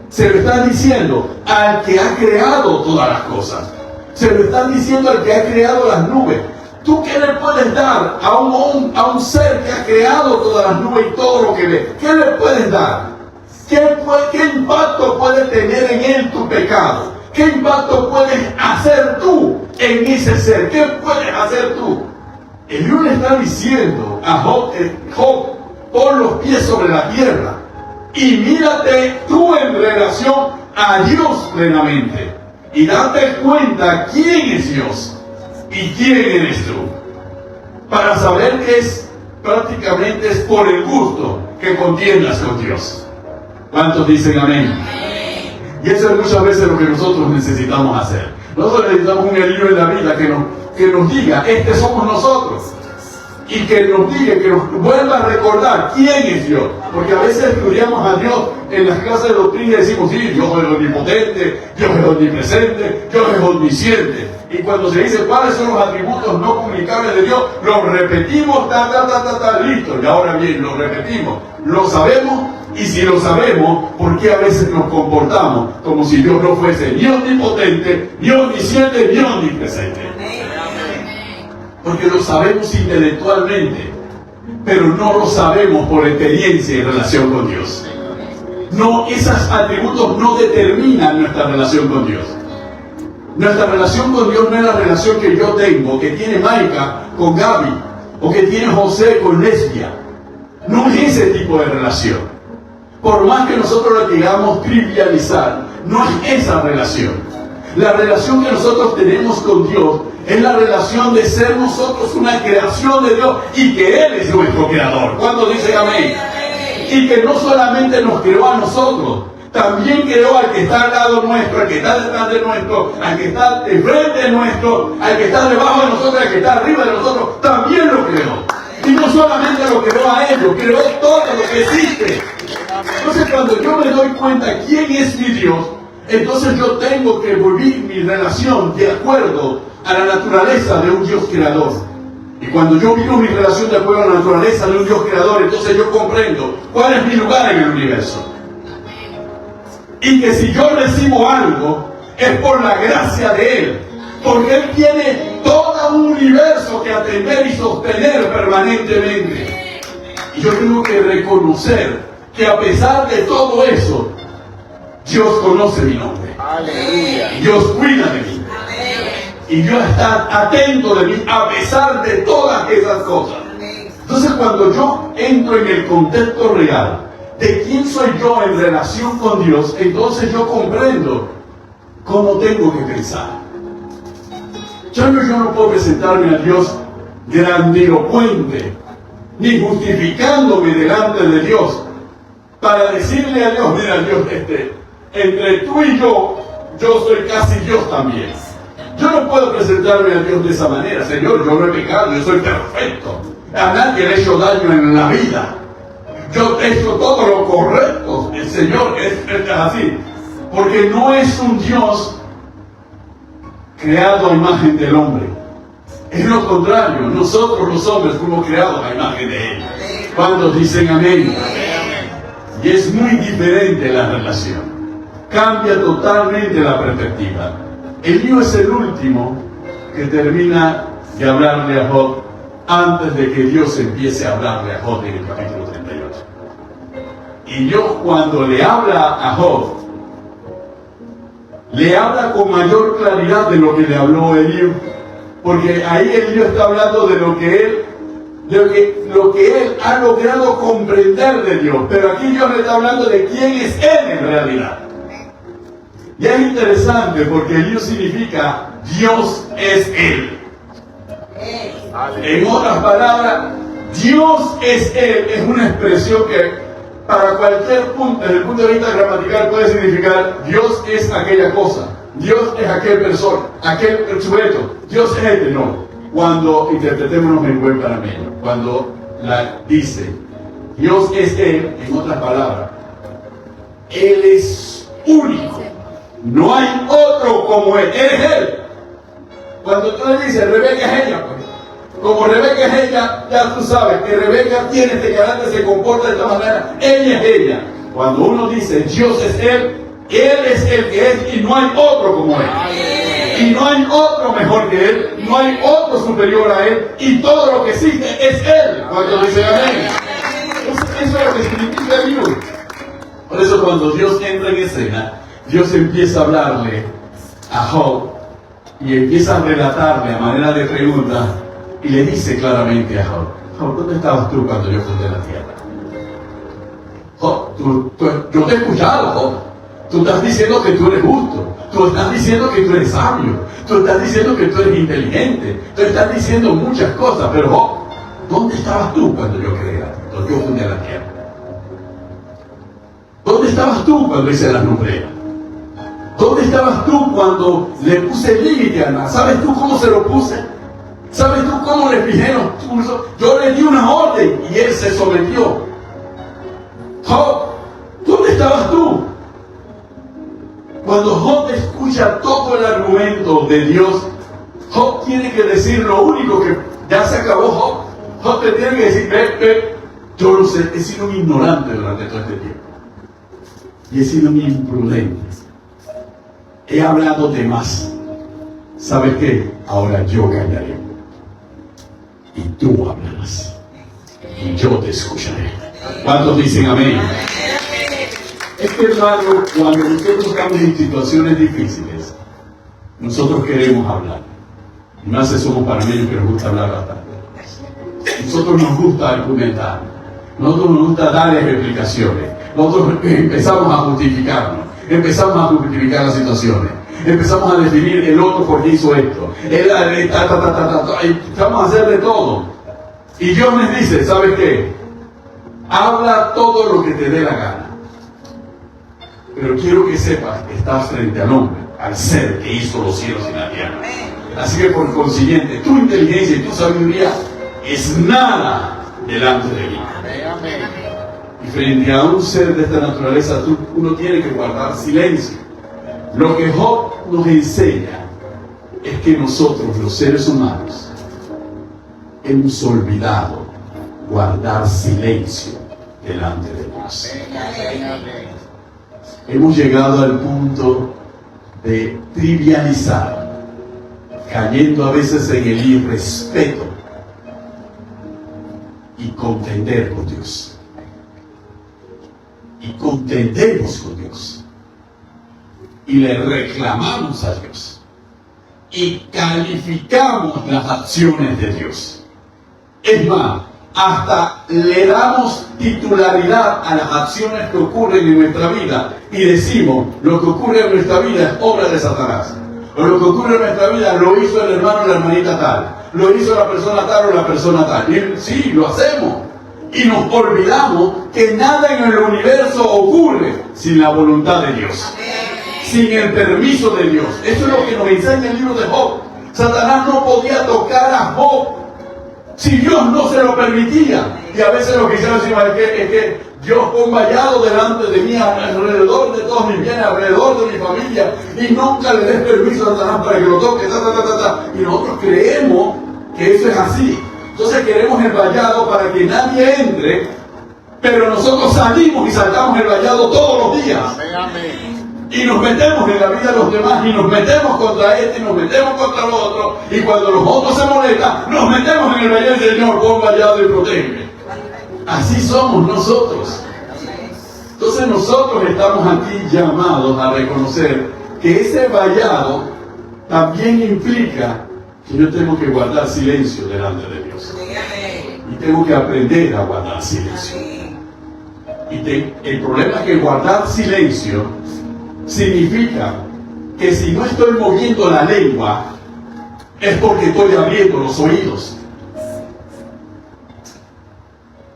Se lo está diciendo al que ha creado todas las cosas. Se lo está diciendo al que ha creado las nubes. ¿Tú qué le puedes dar a un ser que ha creado todas las nubes y todo lo que ve? ¿Qué le puedes dar? ¿Qué impacto puede tener en él tu pecado? ¿Qué impacto puedes hacer tú en ese ser? ¿Qué puedes hacer tú? Eliú le está diciendo a Job: Job, pon los pies sobre la tierra y mírate tú en relación a Dios plenamente y date cuenta quién es Dios y quién eres tú, para saber que prácticamente es por el gusto que contiendas con Dios. ¿Cuántos dicen amén? Y eso es muchas veces lo que nosotros necesitamos hacer. Nosotros necesitamos un Eliú en la vida que nos diga: este somos nosotros. Y que nos diga, que nos vuelva a recordar quién es Dios. Porque a veces estudiamos a Dios en las clases de doctrina y decimos: sí, Dios es omnipotente, Dios es omnipresente, Dios es omnisciente. Y cuando se dice cuáles son los atributos no comunicables de Dios, los repetimos, listo. Y ahora bien, lo repetimos, lo sabemos. Y si lo sabemos, ¿por qué a veces nos comportamos como si Dios no fuese ni omnipotente, ni omnisciente, ni omnipresente? Porque lo sabemos intelectualmente, pero no lo sabemos por experiencia en relación con Dios. No, esos atributos no determinan nuestra relación con Dios. Nuestra relación con Dios no es la relación que yo tengo, que tiene Maika con Gaby, o que tiene José con Lesbia. No es ese tipo de relación. Por más que nosotros la queramos trivializar, no es esa relación. La relación que nosotros tenemos con Dios es la relación de ser nosotros una creación de Dios y que Él es nuestro creador. ¿Cuántos dicen amén? Y que no solamente nos creó a nosotros, también creó al que está al lado nuestro, al que está detrás de nuestro, al que está enfrente de nuestro, al que está debajo de nosotros, al que está arriba de nosotros, también lo creó. Y no solamente lo creó a ellos, creó todo lo que existe. Entonces cuando yo me doy cuenta quién es mi Dios, entonces yo tengo que vivir mi relación de acuerdo a la naturaleza de un Dios creador. Y cuando yo vivo mi relación de acuerdo a la naturaleza de un Dios creador, entonces yo comprendo cuál es mi lugar en el universo. Y que si yo recibo algo, es por la gracia de Él. Porque Él tiene todo un universo que atender y sostener permanentemente. Y yo tengo que reconocer que a pesar de todo eso, Dios conoce mi nombre. Aleluya. Dios cuida de mí. Y Dios está atento de mí a pesar de todas esas cosas. Entonces cuando yo entro en el contexto real de quién soy yo en relación con Dios, entonces yo comprendo cómo tengo que pensar. Yo no puedo presentarme a Dios grandilocuente, ni justificándome delante de Dios, para decirle a Dios, mira Dios, entre tú y yo soy casi Dios también. Yo no puedo presentarme a Dios de esa manera. Señor, yo no he pecado, yo soy perfecto. A nadie le he hecho daño en la vida. Yo he hecho todo lo correcto. El Señor es así. Porque no es un Dios creado a imagen del hombre. Es lo contrario. Nosotros los hombres fuimos creados a imagen de Él. ¿Cuántos dicen amén? Y es muy diferente la relación. Cambia totalmente la perspectiva. Elías es el último que termina de hablarle a Job antes de que Dios empiece a hablarle a Job en el capítulo 38. Y Dios cuando le habla a Job, le habla con mayor claridad de lo que le habló Elías, porque ahí Elías está hablando de lo que él ha logrado comprender de Dios, pero aquí Dios le está hablando de quién es Él en realidad. Y es interesante porque Dios significa Dios es Él. En otras palabras, Dios es Él es una expresión que para cualquier punto, desde el punto de vista gramatical, puede significar Dios es aquella cosa, Dios es aquel persona, aquel sujeto, Dios es este, no. Cuando interpretémonos en buen panameño, cuando la dice Dios es Él, en otras palabras, Él es único. No hay otro como Él. Él es Él. Cuando tú le dices Rebeca es ella, pues, como Rebeca es ella, ya tú sabes que Rebeca tiene este carácter, se comporta de esta manera. Ella es ella. Cuando uno dice Dios es Él es el que es y no hay otro como Él. Y no hay otro mejor que Él, no hay otro superior a Él, y todo lo que existe es Él. Cuando dice amén. Eso es lo que significa Dios. Por eso cuando Dios entra en escena, Dios empieza a hablarle a Job y empieza a relatarle a manera de pregunta y le dice claramente a Job, Job, ¿dónde estabas tú cuando yo fundé la tierra? Job, yo te he escuchado, Job. Tú estás diciendo que tú eres justo, tú estás diciendo que tú eres sabio, tú estás diciendo que tú eres inteligente, tú estás diciendo muchas cosas, pero Job, ¿dónde estabas tú cuando yo creé cuando yo fundé la tierra? ¿Dónde estabas tú cuando hice las lumbreras? ¿Dónde estabas tú cuando le puse el límite a nada? ¿Sabes tú cómo se lo puse? ¿Sabes tú cómo le fijé los pulsos? Yo le di una orden y él se sometió. Job, ¿dónde estabas tú? Cuando Job escucha todo el argumento de Dios, Job tiene que decir lo único que ya se acabó Job. Job te tiene que decir, ve, yo lo sé, he sido un ignorante durante todo este tiempo. Y he sido un imprudente. He hablado de más. ¿Sabes qué? Ahora yo callaré. Y tú hablarás. Y yo te escucharé. ¿Cuántos dicen amén? Es que, hermano, cuando nosotros estamos en situaciones difíciles, nosotros queremos hablar. Y más si somos panameños que nos gusta hablar bastante. Nosotros nos gusta argumentar. Nosotros nos gusta darles explicaciones. Nosotros empezamos a justificarnos, empezamos a justificar las situaciones, empezamos a definir el otro por qué hizo esto. Vamos a hacer de todo. Y Dios les dice, ¿sabes qué? Habla todo lo que te dé la gana. Pero quiero que sepas que estás frente al hombre, al ser que hizo los cielos y la tierra. Así que por consiguiente, tu inteligencia y tu sabiduría es nada delante de mí. Y frente a un ser de esta naturaleza, uno tiene que guardar silencio. Lo que Job nos enseña es que nosotros, los seres humanos, hemos olvidado guardar silencio delante de Dios. Hemos llegado al punto de trivializar, cayendo a veces en el irrespeto y contender con Dios. Y contendemos con Dios. Y le reclamamos a Dios. Y calificamos las acciones de Dios. Es más, hasta le damos titularidad a las acciones que ocurren en nuestra vida y decimos, lo que ocurre en nuestra vida es obra de Satanás. O lo que ocurre en nuestra vida lo hizo el hermano o la hermanita tal, lo hizo la persona tal o la persona tal. Y sí, lo hacemos. Y nos olvidamos que nada en el universo ocurre sin la voluntad de Dios, sin el permiso de Dios. Eso es lo que nos enseña el libro de Job. Satanás no podía tocar a Job si Dios no se lo permitía. Y a veces lo que hicieron es que Dios pone un vallado delante de mí, alrededor de todos mis bienes, alrededor de mi familia, y nunca le des permiso a Satanás para que lo toque. Y nosotros creemos que eso es así. Entonces queremos el vallado para que nadie entre, pero nosotros salimos y saltamos el vallado todos los días. Y nos metemos en la vida de los demás, y nos metemos contra este, y nos metemos contra el otro, y cuando los otros se molestan, nos metemos en el vallado del Señor, pon vallado y protégeme. Así somos nosotros. Entonces nosotros estamos aquí llamados a reconocer que ese vallado también implica que yo tengo que guardar silencio delante de Dios. Y tengo que aprender a guardar silencio. Y el problema es que guardar silencio significa que si no estoy moviendo la lengua, es porque estoy abriendo los oídos.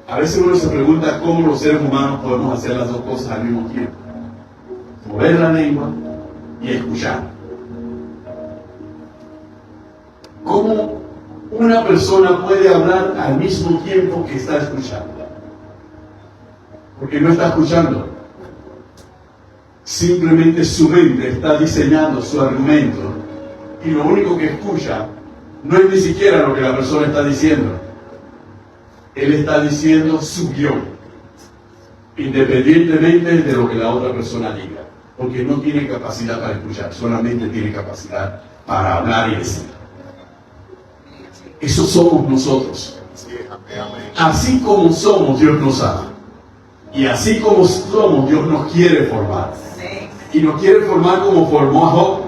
A veces uno se pregunta cómo los seres humanos podemos hacer las dos cosas al mismo tiempo. Mover la lengua y escuchar. ¿Cómo una persona puede hablar al mismo tiempo que está escuchando? Porque no está escuchando. Simplemente su mente está diseñando su argumento y lo único que escucha no es ni siquiera lo que la persona está diciendo. Él está diciendo su guión, independientemente de lo que la otra persona diga, porque no tiene capacidad para escuchar, solamente tiene capacidad para hablar y decir. Eso somos nosotros. Así como somos, Dios nos ama. Y así como somos, Dios nos quiere formar. Y nos quiere formar como formó a Job.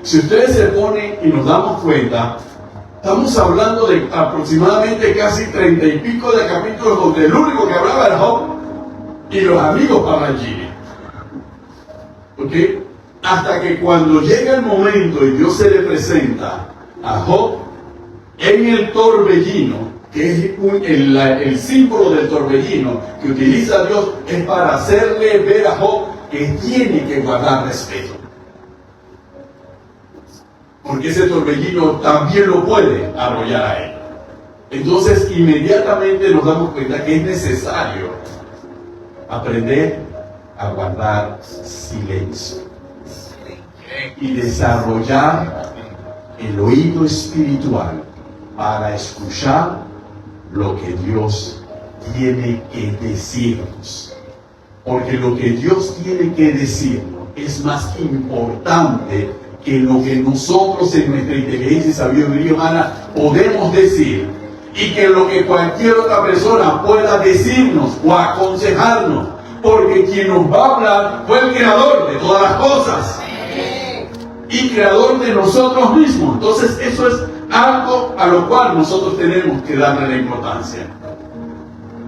Si ustedes se ponen y nos damos cuenta, estamos hablando de aproximadamente casi 30 y pico de capítulos donde el único que hablaba era Job y los amigos hablan Gini. ¿Ok? Hasta que cuando llega el momento y Dios se le presenta a Job en el torbellino, que es el símbolo del torbellino que utiliza Dios, es para hacerle ver a Job que tiene que guardar respeto. Porque ese torbellino también lo puede arrollar a él. Entonces inmediatamente nos damos cuenta que es necesario aprender a guardar silencio y desarrollar el oído espiritual para escuchar lo que Dios tiene que decirnos. Porque lo que Dios tiene que decirnos es más importante que lo que nosotros en nuestra inteligencia y sabiduría humana podemos decir, y que lo que cualquier otra persona pueda decirnos o aconsejarnos, porque quien nos va a hablar fue el creador de todas las cosas y creador de nosotros mismos. Entonces eso es algo a lo cual nosotros tenemos que darle la importancia.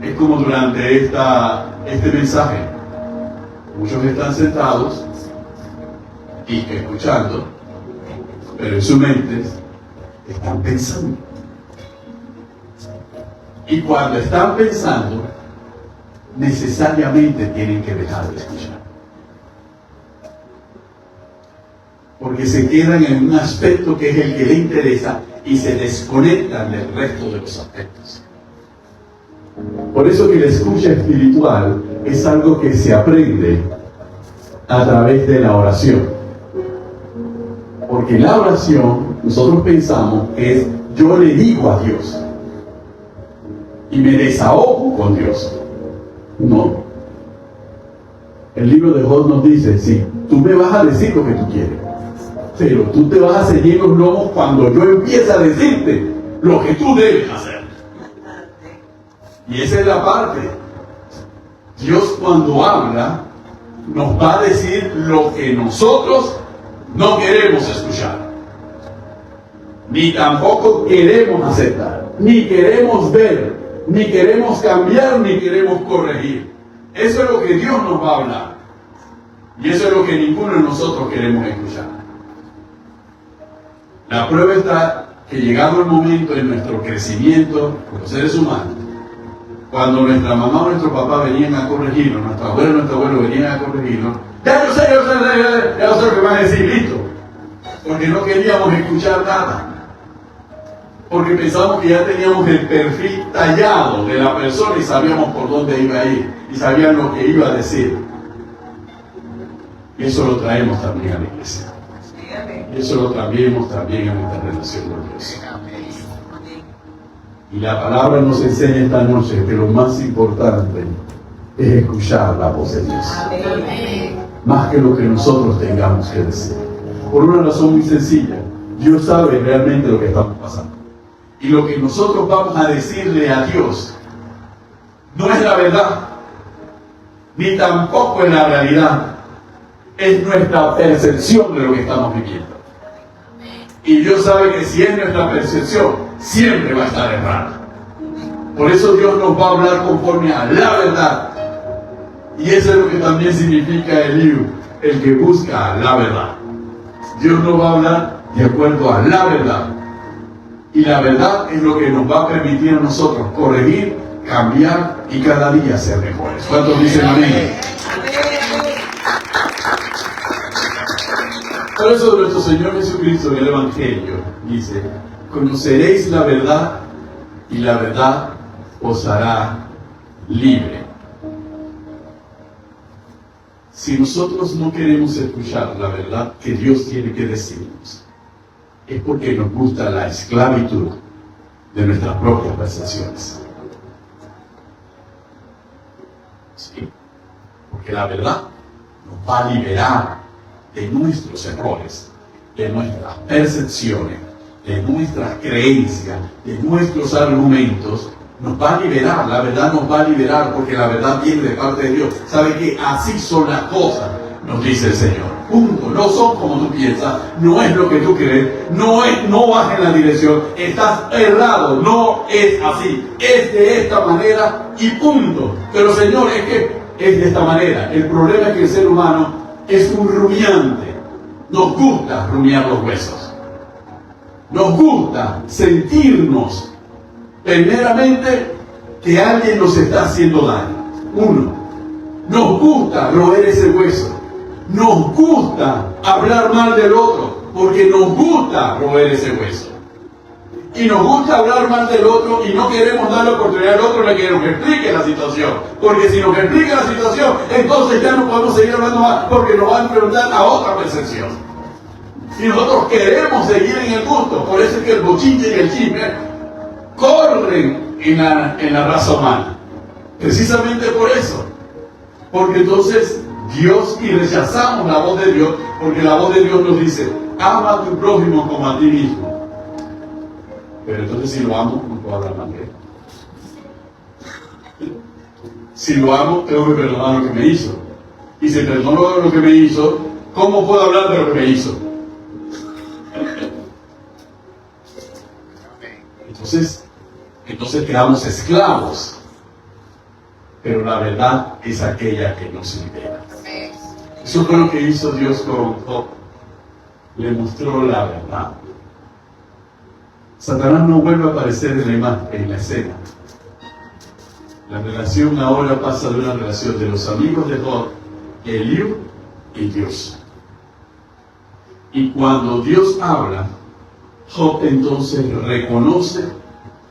Es como durante este mensaje. Muchos están sentados y escuchando, pero en sus mentes están pensando. Y cuando están pensando, necesariamente tienen que dejar de escuchar. Porque se quedan en un aspecto que es el que les interesa y se desconectan del resto de los aspectos. Por eso que la escucha espiritual es algo que se aprende a través de la oración. Porque la oración, nosotros pensamos que es yo le digo a Dios y me desahogo con Dios. No. El libro de Job nos dice, sí, tú me vas a decir lo que tú quieres, pero tú te vas a ceñir los lomos cuando yo empiece a decirte lo que tú debes hacer. Y esa es la parte. Dios cuando habla nos va a decir lo que nosotros no queremos escuchar, ni tampoco queremos aceptar, ni queremos ver, ni queremos cambiar, ni queremos corregir. Eso es lo que Dios nos va a hablar. Y eso es lo que ninguno de nosotros queremos escuchar. La prueba está que llegado el momento en nuestro crecimiento como seres humanos, cuando nuestra mamá o nuestro papá venían a corregirnos, nuestra abuela o nuestro abuelo venían a corregirnos, ya yo sé lo que van a decir, listo. Porque no queríamos escuchar nada. Porque pensábamos que ya teníamos el perfil tallado de la persona y sabíamos por dónde iba a ir y sabían lo que iba a decir. Y eso lo traemos también a la iglesia. Y eso lo traemos también a nuestra relación con Dios. Y la palabra nos enseña esta noche que lo más importante es escuchar la voz de Dios. Más que lo que nosotros tengamos que decir. Por una razón muy sencilla. Dios sabe realmente lo que estamos pasando. Y lo que nosotros vamos a decirle a Dios no es la verdad, ni tampoco es la realidad. Es nuestra percepción de lo que estamos viviendo. Y Dios sabe que si es nuestra percepción, siempre va a estar errada. Por eso Dios nos va a hablar conforme a la verdad. Y eso es lo que también significa el que busca la verdad. Dios nos va a hablar de acuerdo a la verdad. Y la verdad es lo que nos va a permitir a nosotros corregir, cambiar y cada día ser mejores. ¿Cuántos dicen amén? Por eso nuestro Señor Jesucristo en el Evangelio dice, conoceréis la verdad y la verdad os hará libre. Si nosotros no queremos escuchar la verdad que Dios tiene que decirnos, es porque nos gusta la esclavitud de nuestras propias percepciones. ¿Sí? Porque la verdad nos va a liberar de nuestros errores, de nuestras percepciones, de nuestras creencias, de nuestros argumentos. Nos va a liberar, la verdad nos va a liberar porque la verdad viene de parte de Dios. ¿Sabe que así son las cosas? Nos dice el Señor. Punto. No son como tú piensas, no es lo que tú crees, no vas en la dirección, estás errado, no es así, es de esta manera y punto. Pero Señor, es que es de esta manera. El problema es que el ser humano es un rumiante. Nos gusta rumiar los huesos. Nos gusta sentirnos primeramente que alguien nos está haciendo daño. Uno, nos gusta roer ese hueso. Nos gusta hablar mal del otro, porque nos gusta roer ese hueso. Y nos gusta hablar mal del otro y no queremos dar la oportunidad al otro de que nos explique la situación. Porque si nos explica la situación, entonces ya no podemos seguir hablando más, porque nos van a preguntar a otra percepción. Y nosotros queremos seguir en el gusto. Por eso es que el bochinche y el chisme corren en la raza humana. Precisamente por eso. Porque entonces Dios, y rechazamos la voz de Dios, porque la voz de Dios nos dice, ama a tu prójimo como a ti mismo. Pero entonces si lo amo, no puedo hablar mal de él. Si lo amo, tengo que perdonar lo que me hizo. Y si perdono lo que me hizo, ¿cómo puedo hablar de lo que me hizo? Entonces quedamos esclavos pero la verdad es aquella que nos libera. Eso fue lo que hizo Dios con Job. Le mostró la verdad. Satanás no vuelve a aparecer en la imagen, en la escena. La relación ahora pasa de una relación de los amigos de Job, Eliú y Dios. Y cuando Dios habla, Job entonces reconoce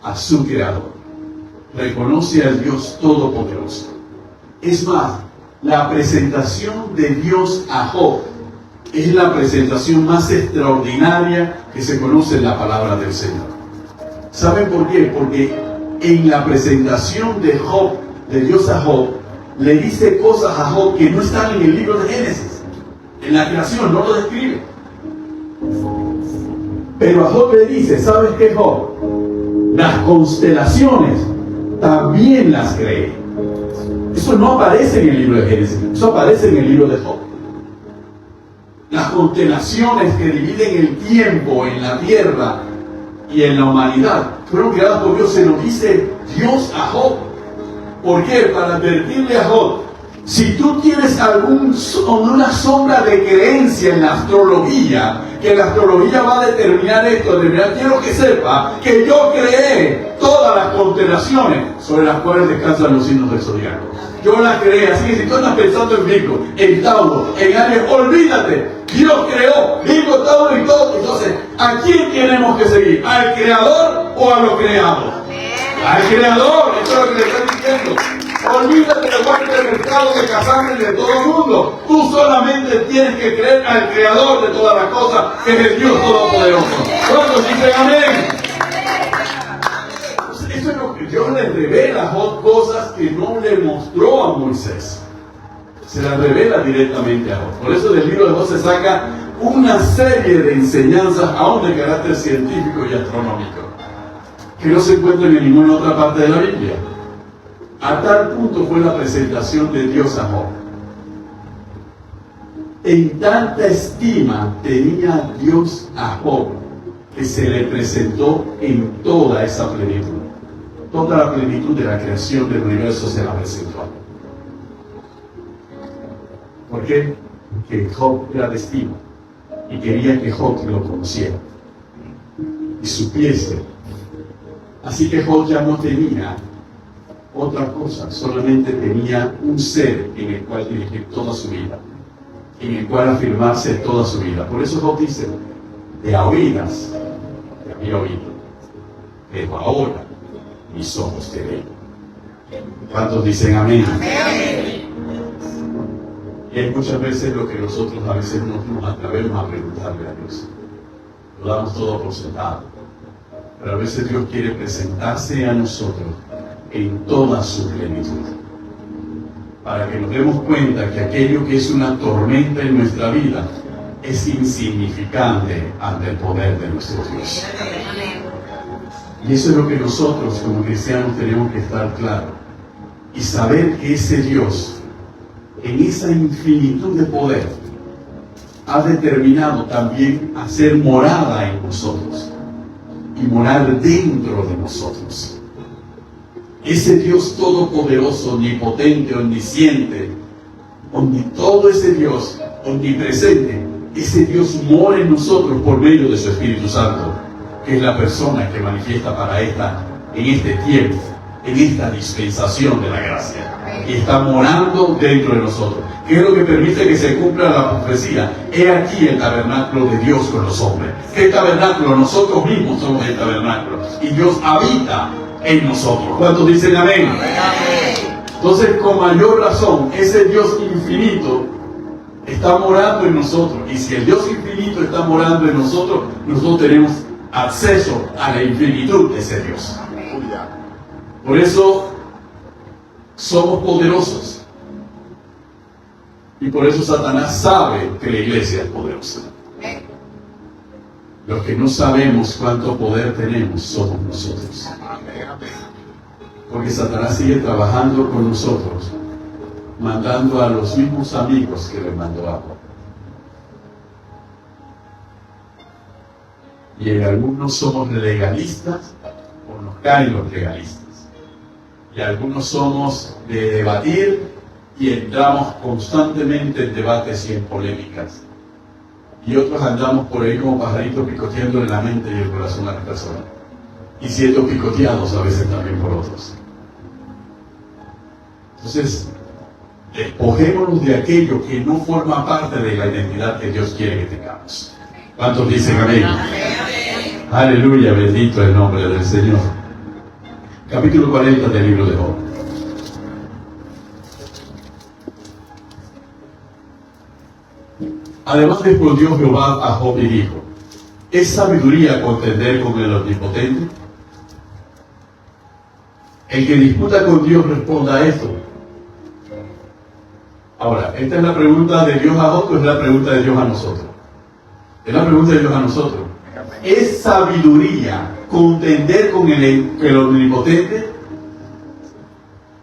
a su Creador, reconoce al Dios Todopoderoso. Es más, la presentación de Dios a Job es la presentación más extraordinaria que se conoce en la palabra del Señor. ¿Saben por qué? Porque en la presentación de Job, de Dios a Job, le dice cosas a Job que no están en el libro de Génesis. En la creación no lo describe. Pero a Job le dice, ¿sabes qué, Job? Las constelaciones también las creé. Eso no aparece en el libro de Génesis, eso aparece en el libro de Job. Las constelaciones que dividen el tiempo en la tierra y en la humanidad fueron creadas por Dios. Se lo dice Dios a Job. ¿Por qué? Para advertirle a Job: si tú tienes una sombra de creencia en la astrología, que la astrología va a determinar esto, quiero que sepa que yo creé todas las constelaciones sobre las cuales descansan los signos del zodiaco. Yo las creé, así que si tú estás pensando en Virgo, en Tauro, en Aries, olvídate. Dios creó Virgo, Tauro y todo. Entonces, ¿a quién tenemos que seguir? ¿Al Creador o a lo creado? Al Creador, eso es lo que le estoy diciendo. Olvídate de cualquier mercado, de Cassandra y de todo el mundo. Tú solamente tienes que creer al Creador de todas las cosas, que es el Dios Todopoderoso. ¿Cuántos dicen amén? Eso es lo que Dios le revela a Job, cosas que no le mostró a Moisés. Se las revela directamente a Job. Por eso del libro de Job se saca una serie de enseñanzas, aún de carácter científico y astronómico, que no se encuentran en ninguna otra parte de la Biblia. A tal punto fue la presentación de Dios a Job. En tanta estima tenía Dios a Job, que se le presentó en toda esa plenitud. Toda la plenitud de la creación del universo se la presentó a Job. ¿Por qué? Porque Job era de estima y quería que Job lo conociera y supiese. Así que Job ya no tenía otra cosa, solamente tenía un ser en el cual dirigir toda su vida, en el cual afirmarse toda su vida. Por eso Job dice: de a oídas te había oído, pero ahora mis ojos te ven. ¿Cuántos dicen amén? Amén. Y hay muchas veces lo que nosotros a veces no nos atrevemos a preguntarle a Dios. Lo damos todo por sentado. Pero a veces Dios quiere presentarse a nosotros en toda su plenitud, para que nos demos cuenta que aquello que es una tormenta en nuestra vida es insignificante ante el poder de nuestro Dios. Y eso es lo que nosotros como cristianos tenemos que estar claros y saber que ese Dios, en esa infinitud de poder, ha determinado también hacer morada en nosotros y morar dentro de nosotros. Ese Dios todopoderoso, omnipotente, omnisciente, todo ese Dios omnipresente, ese Dios mora en nosotros por medio de su Espíritu Santo, que es la persona que manifiesta en este tiempo, en esta dispensación de la gracia, y está morando dentro de nosotros. ¿Qué es lo que permite que se cumpla la profecía? He aquí el tabernáculo de Dios con los hombres. ¿Qué tabernáculo? Nosotros mismos somos el tabernáculo, y Dios habita en nosotros. ¿Cuántos dicen amén? Amén. Entonces, con mayor razón, ese Dios infinito está morando en nosotros. Y si el Dios infinito está morando en nosotros, nosotros tenemos acceso a la infinitud de ese Dios. Por eso somos poderosos. Y por eso Satanás sabe que la iglesia es poderosa. Los que no sabemos cuánto poder tenemos somos nosotros. Porque Satanás sigue trabajando con nosotros, mandando a los mismos amigos que le mandó a Job. Y en algunos somos legalistas o nos caen los legalistas. Y algunos somos de debatir y entramos constantemente en debates y en polémicas. Y otros andamos por ahí como pajaritos picoteando en la mente y el corazón de las personas. Y siendo picoteados a veces también por otros. Entonces, despojémonos de aquello que no forma parte de la identidad que Dios quiere que tengamos. ¿Cuántos dicen amén? Amén. Aleluya, bendito el nombre del Señor. Capítulo 40 del libro de Job. Además respondió Jehová a Job y dijo: ¿es sabiduría contender con el Omnipotente? El que disputa con Dios responda a esto. Ahora, ¿esta es la pregunta de Dios a Job o es la pregunta de Dios a nosotros? Es la pregunta de Dios a nosotros. ¿Es sabiduría contender con el Omnipotente?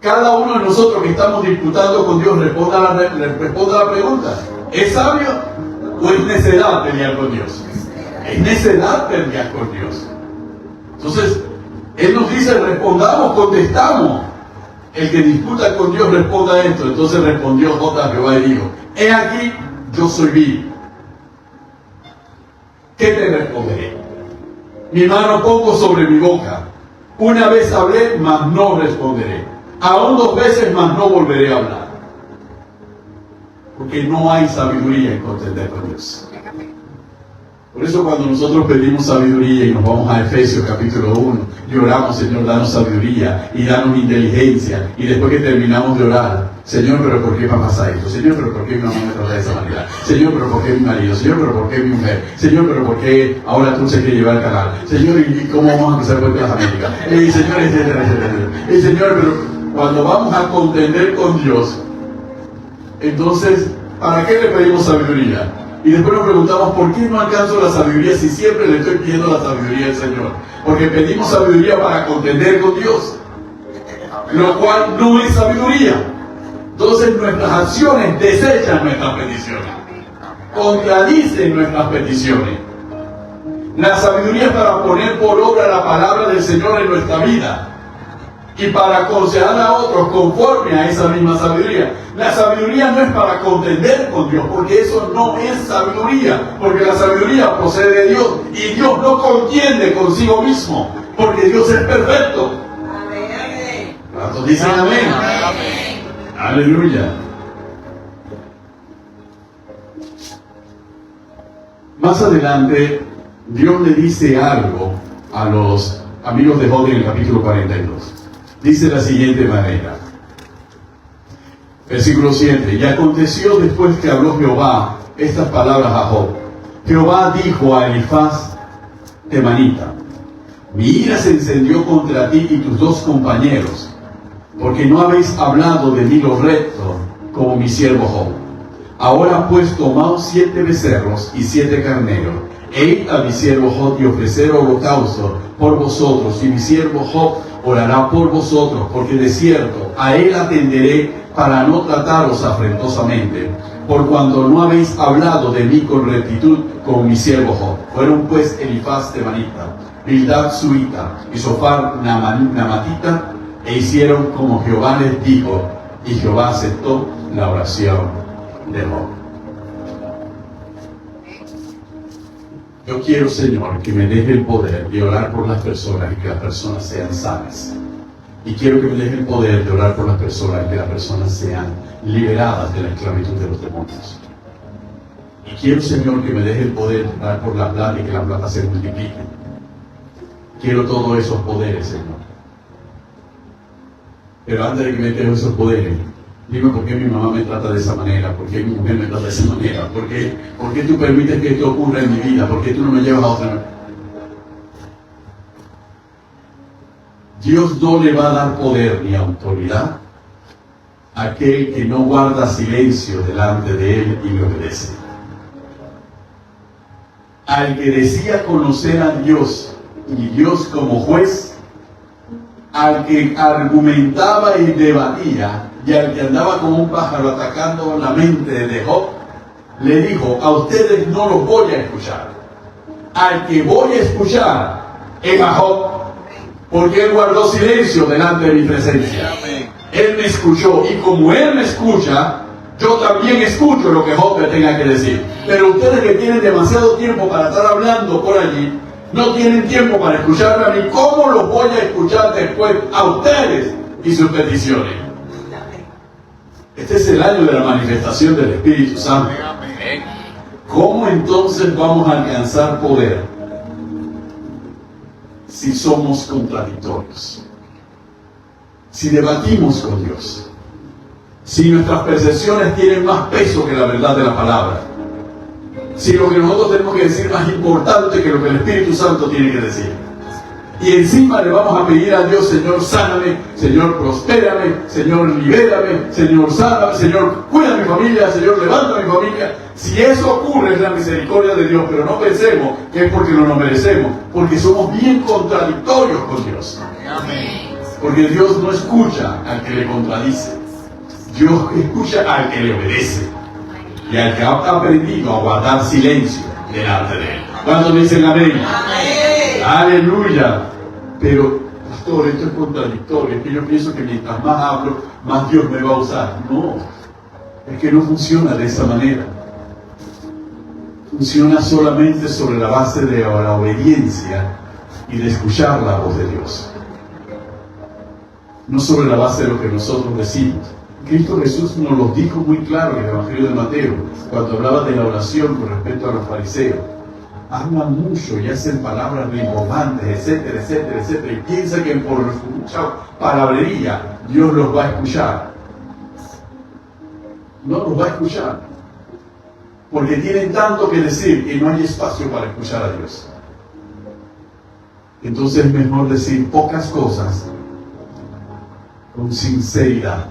Cada uno de nosotros que estamos disputando con Dios responda a la pregunta. ¿Es sabio o es necedad pelear con Dios? Es necedad pelear con Dios. Entonces, Él nos dice, respondamos, contestamos. El que disputa con Dios responda a esto. Entonces respondió Job a Jehová y dijo: he aquí, yo soy vil. ¿Qué te responderé? Mi mano pongo sobre mi boca. Una vez hablé, mas no responderé. Aún 2 veces, mas no volveré a hablar. Porque no hay sabiduría en contender con Dios. Por eso cuando nosotros pedimos sabiduría y nos vamos a Efesios capítulo 1 y oramos: Señor, danos sabiduría y danos inteligencia, y después que terminamos de orar: Señor, pero ¿por qué me pasa esto? Señor, pero ¿por qué mi mamá me trata de esa manera? Señor, pero ¿por qué mi marido? Señor, pero ¿por qué mi mujer? Señor, pero ¿por qué ahora tú se quiere llevar al canal? Señor, ¿y cómo vamos a empezar con las Américas? Señor, etcétera, etcétera. Señor, pero cuando vamos a contender con Dios, entonces, ¿para qué le pedimos sabiduría? Y después nos preguntamos: ¿por qué no alcanzo la sabiduría si siempre le estoy pidiendo la sabiduría al Señor? Porque pedimos sabiduría para contender con Dios, lo cual no es sabiduría. Entonces nuestras acciones desechan nuestras peticiones, contradicen nuestras peticiones. La sabiduría es para poner por obra la palabra del Señor en nuestra vida y para aconsejar a otros conforme a esa misma sabiduría. La sabiduría no es para contender con Dios, porque eso no es sabiduría, porque la sabiduría procede de Dios y Dios no contiende consigo mismo, porque Dios es perfecto. Amén. ¿Cuántos dicen amén? Amén. Aleluya. Más adelante, Dios le dice algo a los amigos de Job en el capítulo 42. Dice de la siguiente manera, versículo 7: y aconteció después que habló Jehová estas palabras a Job. Jehová dijo a Elifaz temanita: mi ira se encendió contra ti y tus 2 compañeros, porque no habéis hablado de mí lo recto, como mi siervo Job. Ahora pues tomaos 7 becerros y 7 carneros, e id a mi siervo Job y ofrecer holocausto por vosotros, y mi siervo Job orará por vosotros, porque de cierto a él atenderé para no trataros afrentosamente, por cuanto no habéis hablado de mí con rectitud como mi siervo Job. Fueron pues Elifaz temanita, Bildad suita y Sofar namatita, e hicieron como Jehová les dijo, y Jehová aceptó la oración de Job. Yo quiero, Señor, que me deje el poder de orar por las personas y que las personas sean sanas. Y quiero que me deje el poder de orar por las personas y que las personas sean liberadas de la esclavitud de los demonios. Y quiero, Señor, que me deje el poder de orar por la plata y que la plata se multiplique. Quiero todos esos poderes, Señor. Pero antes de que me deje esos poderes, dime por qué mi mamá me trata de esa manera, por qué mi mujer me trata de esa manera, por qué tú permites que esto ocurra en mi vida, por qué tú no me llevas a otra. Dios no le va a dar poder ni autoridad a aquel que no guarda silencio delante de Él y le obedece. Al que decía conocer a Dios y Dios como juez, al que argumentaba y debatía, y al que andaba como un pájaro atacando la mente de Job, le dijo: a ustedes no los voy a escuchar. Al que voy a escuchar es a Job, Porque Él guardó silencio delante de mi presencia. Él me escuchó, y como Él me escucha, yo también escucho lo que Job me tenga que decir. Pero ustedes que tienen demasiado tiempo para estar hablando por allí, no tienen tiempo para escucharme a mí. ¿Cómo los voy a escuchar después a ustedes y sus peticiones? Este es el año de la manifestación del Espíritu Santo. ¿Cómo entonces vamos a alcanzar poder si somos contradictorios? Si debatimos con Dios, si nuestras percepciones tienen más peso que la verdad de la palabra, si lo que nosotros tenemos que decir es más importante que lo que el Espíritu Santo tiene que decir, y encima le vamos a pedir a Dios: Señor, sáname, Señor, prospérame, Señor, libérame, Señor, sáname, Señor, cuida a mi familia, Señor, levanta a mi familia. Si eso ocurre, es la misericordia de Dios, pero no pensemos que es porque no lo merecemos, porque somos bien contradictorios con Dios. Porque Dios no escucha al que le contradice, Dios escucha al que le obedece y al que ha aprendido a guardar silencio delante de Él. ¿Cuántos dicen amén? Aleluya. Pero, pastor, esto es contradictorio. Es que yo pienso que mientras más hablo, más Dios me va a usar. No, es que no funciona de esa manera. Funciona solamente sobre la base de la obediencia y de escuchar la voz de Dios, no sobre la base de lo que nosotros decimos. Cristo Jesús nos lo dijo muy claro en el Evangelio de Mateo, cuando hablaba de la oración con respecto a los fariseos. Hablan mucho y hacen palabras rimbombantes, etcétera, etcétera, etcétera, y piensan que por mucha palabrería Dios los va a escuchar. No los va a escuchar, porque tienen tanto que decir que no hay espacio para escuchar a Dios. Entonces es mejor decir pocas cosas con sinceridad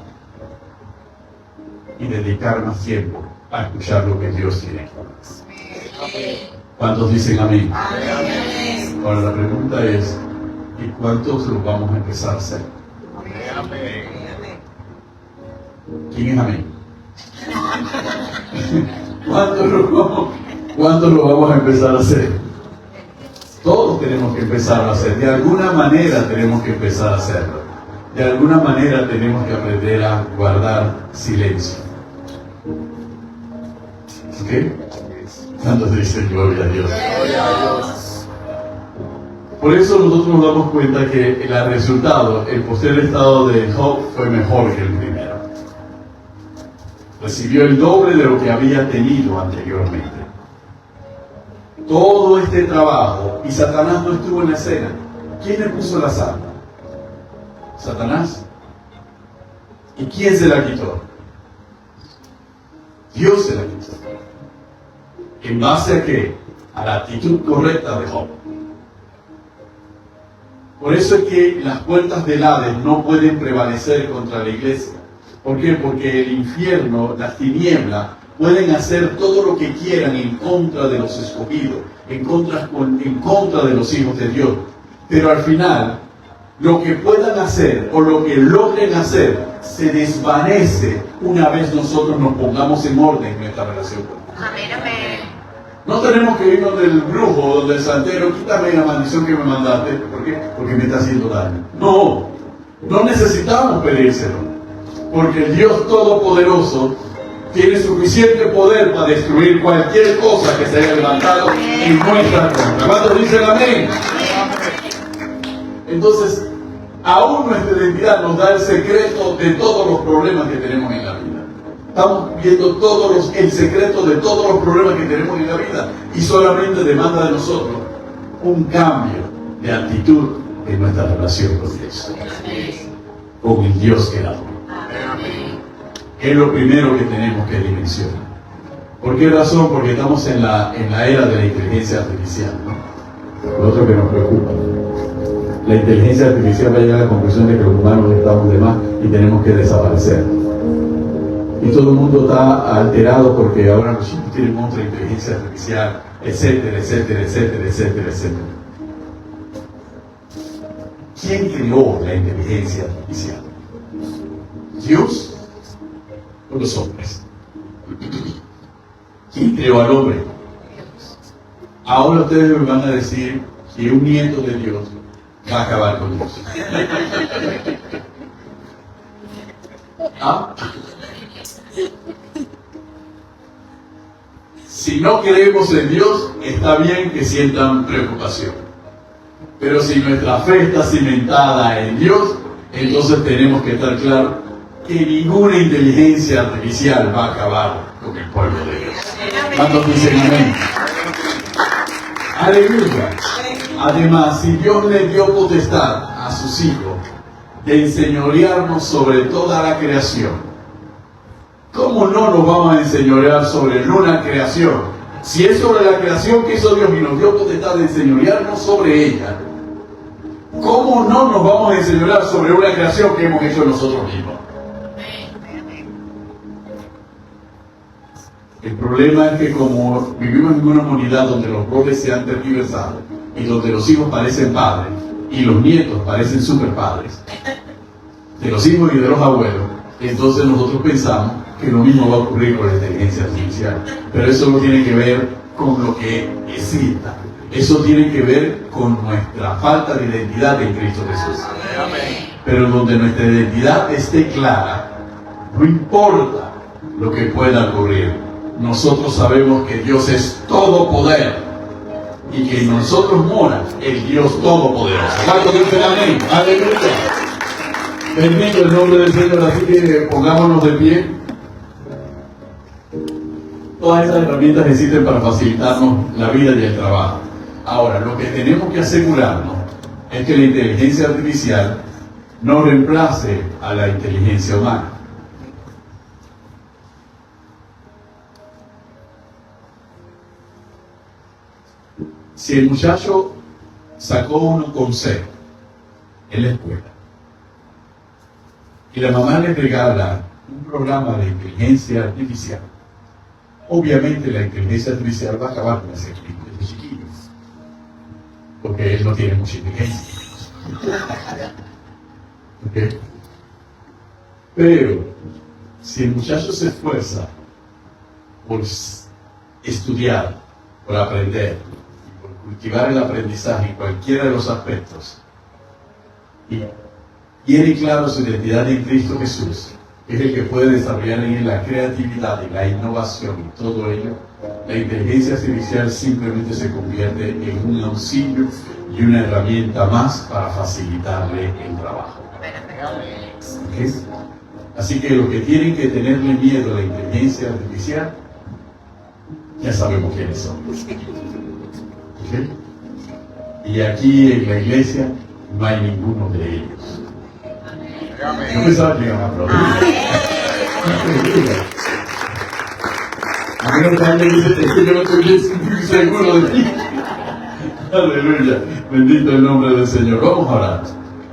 y dedicar más tiempo a escuchar lo que Dios tiene. ¿Cuántos dicen amén? Amén. Ahora la pregunta es: ¿y cuántos lo vamos a empezar a hacer? Amén. ¿Quién es amén? ¿Cuántos lo vamos a empezar a hacer? Todos tenemos que empezar a hacer. De alguna manera tenemos que empezar a hacerlo. De alguna manera tenemos que aprender a guardar silencio. ¿Ok? ¿Cuántos dicen gloria a Dios? Por eso nosotros nos damos cuenta que el resultado, el posterior estado de Job fue mejor que el primero. Recibió el doble de lo que había tenido anteriormente. Todo este trabajo, y Satanás no estuvo en la escena. ¿Quién le puso la sal? ¿Satanás? ¿Y quién se la quitó? Dios se la quitó. ¿En base a qué? A la actitud correcta de Job. Por eso es que las puertas del Hades no pueden prevalecer contra la iglesia. ¿Por qué? Porque el infierno, las tinieblas, pueden hacer todo lo que quieran en contra de los escogidos, en contra de los hijos de Dios. Pero al final, lo que puedan hacer o lo que logren hacer se desvanece una vez nosotros nos pongamos en orden en nuestra relación con Dios. Amén, amén. No tenemos que irnos del brujo o del santero: quítame la maldición que me mandaste. ¿Por qué? Porque me está haciendo daño. No, no necesitamos pedírselo, porque el Dios Todopoderoso tiene suficiente poder para destruir cualquier cosa que se haya levantado en nuestra contra. ¿Cuántos dicen amén? Entonces, aún nuestra identidad nos da el secreto de todos los problemas que tenemos en la vida. Estamos viendo el secreto de todos los problemas que tenemos en la vida, y solamente demanda de nosotros un cambio de actitud en nuestra relación con Dios, con el Dios creador. Es lo primero que tenemos que dimensionar. ¿Por qué razón? Porque estamos en la era de la inteligencia artificial, ¿no? Lo otro que nos preocupa: la inteligencia artificial va a llegar a la conclusión de que los humanos estamos de más y tenemos que desaparecer. Y todo el mundo está alterado porque ahora los chicos tienen otra inteligencia artificial, etcétera, etcétera, etcétera, etcétera, etcétera. ¿Quién creó la inteligencia artificial? ¿Dios o los hombres? ¿Quién creó al hombre? Ahora ustedes me van a decir que un nieto de Dios va a acabar con Dios. ¿Ah? Si no creemos en Dios, está bien que sientan preocupación. Pero si nuestra fe está cimentada en Dios, entonces tenemos que estar claros que ninguna inteligencia artificial va a acabar con el pueblo de Dios. ¿Cuántos dicen amén? Aleluya. Además, si Dios le dio potestad a sus hijos de enseñorearnos sobre toda la creación, ¿cómo no nos vamos a enseñorear sobre una creación? Si es sobre la creación que hizo Dios y nos dio potestad de enseñorearnos sobre ella, ¿cómo no nos vamos a enseñorear sobre una creación que hemos hecho nosotros mismos? El problema es que como vivimos en una humanidad donde los roles se han tergiversado y donde los hijos parecen padres y los nietos parecen superpadres, de los hijos y de los abuelos, entonces nosotros pensamos que lo mismo va a ocurrir con la inteligencia artificial. Pero eso no tiene que ver con lo que exista. Eso tiene que ver con nuestra falta de identidad en Cristo Jesús. Pero donde nuestra identidad esté clara, no importa lo que pueda ocurrir, nosotros sabemos que Dios es todo poder y que en nosotros mora el Dios todopoderoso. ¿Cuánto dicen amén? Aleluya. Bendito el nombre del Señor. Así que pongámonos de pie. Todas estas herramientas existen para facilitarnos la vida y el trabajo. Ahora, lo que tenemos que asegurarnos es que la inteligencia artificial no reemplace a la inteligencia humana. Si el muchacho sacó uno con C en la escuela y la mamá le regala un programa de inteligencia artificial, obviamente la inteligencia artificial va a acabar con ese chiquillo, porque él no tiene mucha inteligencia. ¿Okay? Pero si el muchacho se esfuerza por estudiar, por aprender, cultivar el aprendizaje en cualquiera de los aspectos y tiene claro su identidad en Cristo Jesús, que es el que puede desarrollar en él la creatividad y la innovación y todo ello, la inteligencia artificial simplemente se convierte en un auxilio y una herramienta más para facilitarle el trabajo. ¿Okay? Así que los que tienen que tenerle miedo a la inteligencia artificial, ya sabemos quiénes son. ¿Okay? Y aquí en la iglesia no hay ninguno de ellos. Yo pensaba que iban a aplaudir. A mí no me dice que yo no estoy bien seguro de ti. Aleluya. Bendito el nombre del Señor. Vamos a orar.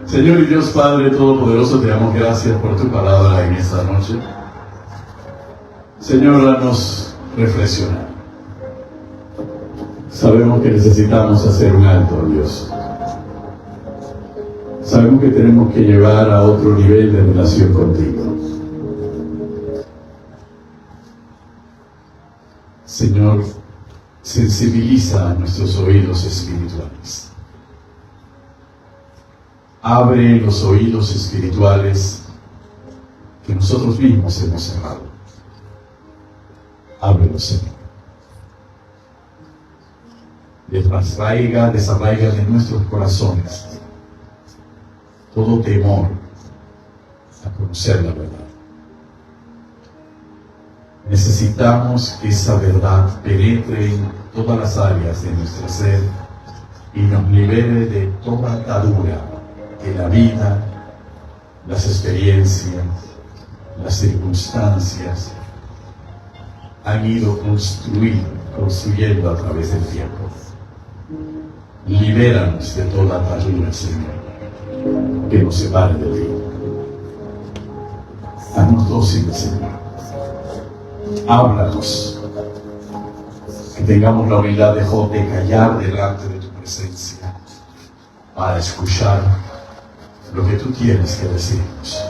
Señor y Dios Padre Todopoderoso, te damos gracias por tu palabra en esta noche. Señor, danos reflexionar. Sabemos que necesitamos hacer un alto, Dios. Sabemos que tenemos que llevar a otro nivel de relación contigo. Señor, sensibiliza nuestros oídos espirituales. Abre los oídos espirituales que nosotros mismos hemos cerrado. Ábrelos, Señor. Desarraiga de nuestros corazones todo temor a conocer la verdad. Necesitamos que esa verdad penetre en todas las áreas de nuestra ser y nos libere de toda atadura que la vida, las experiencias, las circunstancias han ido construyendo a través del tiempo. Libéranos de toda atadura, Señor, que nos separe de ti. Haznos dóciles, Señor. Háblanos. Que tengamos la humildad de Job de callar delante de tu presencia para escuchar lo que tú tienes que decirnos,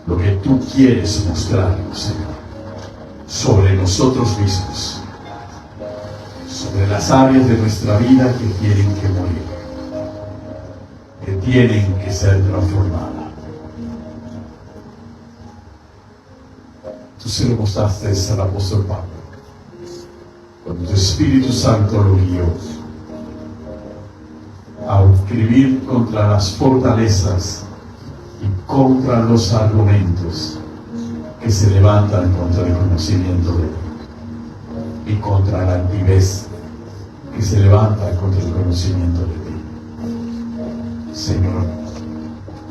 lo que tú quieres mostrarnos, Señor, sobre nosotros mismos, sobre las áreas de nuestra vida que tienen que morir. que tienen que ser transformadas. Tú se lo mostraste al apóstol Pablo, cuando tu Espíritu Santo lo guió a escribir contra las fortalezas y contra los argumentos que se levantan contra el conocimiento de ti, y contra la altivez que se levanta contra el conocimiento de ti. Señor,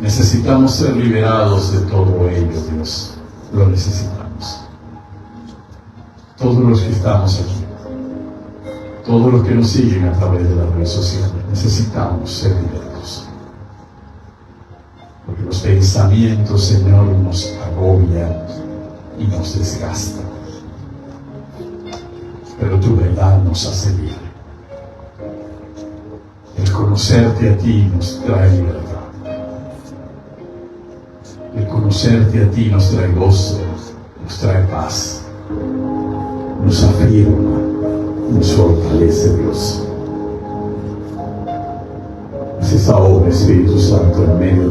necesitamos ser liberados de todo ello, Dios. Lo necesitamos. Todos los que estamos aquí, todos los que nos siguen a través de las redes sociales, necesitamos ser liberados. Porque los pensamientos, Señor, nos agobian y nos desgastan. Pero tu verdad nos hace libre. El conocerte a ti nos trae libertad. El conocerte a ti nos trae gozo, nos trae paz, nos afirma, nos fortalece, Dios. Es esa obra, Espíritu Santo, en medio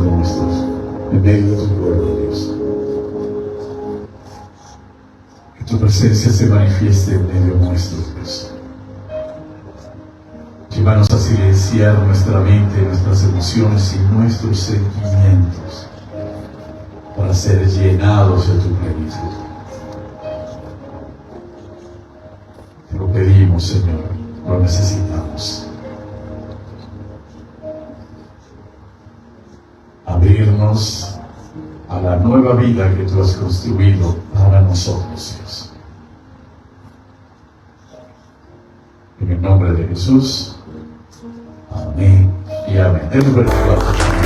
de tu pueblo, Dios. Que tu presencia se manifieste en medio nuestro, Dios. Llévanos a silenciar nuestra mente, nuestras emociones y nuestros sentimientos para ser llenados de tu plenitud. Te lo pedimos, Señor, lo necesitamos. Abrirnos a la nueva vida que tú has construido para nosotros, Dios. En el nombre de Jesús. Amén y amén. Denle un fuerte aplauso.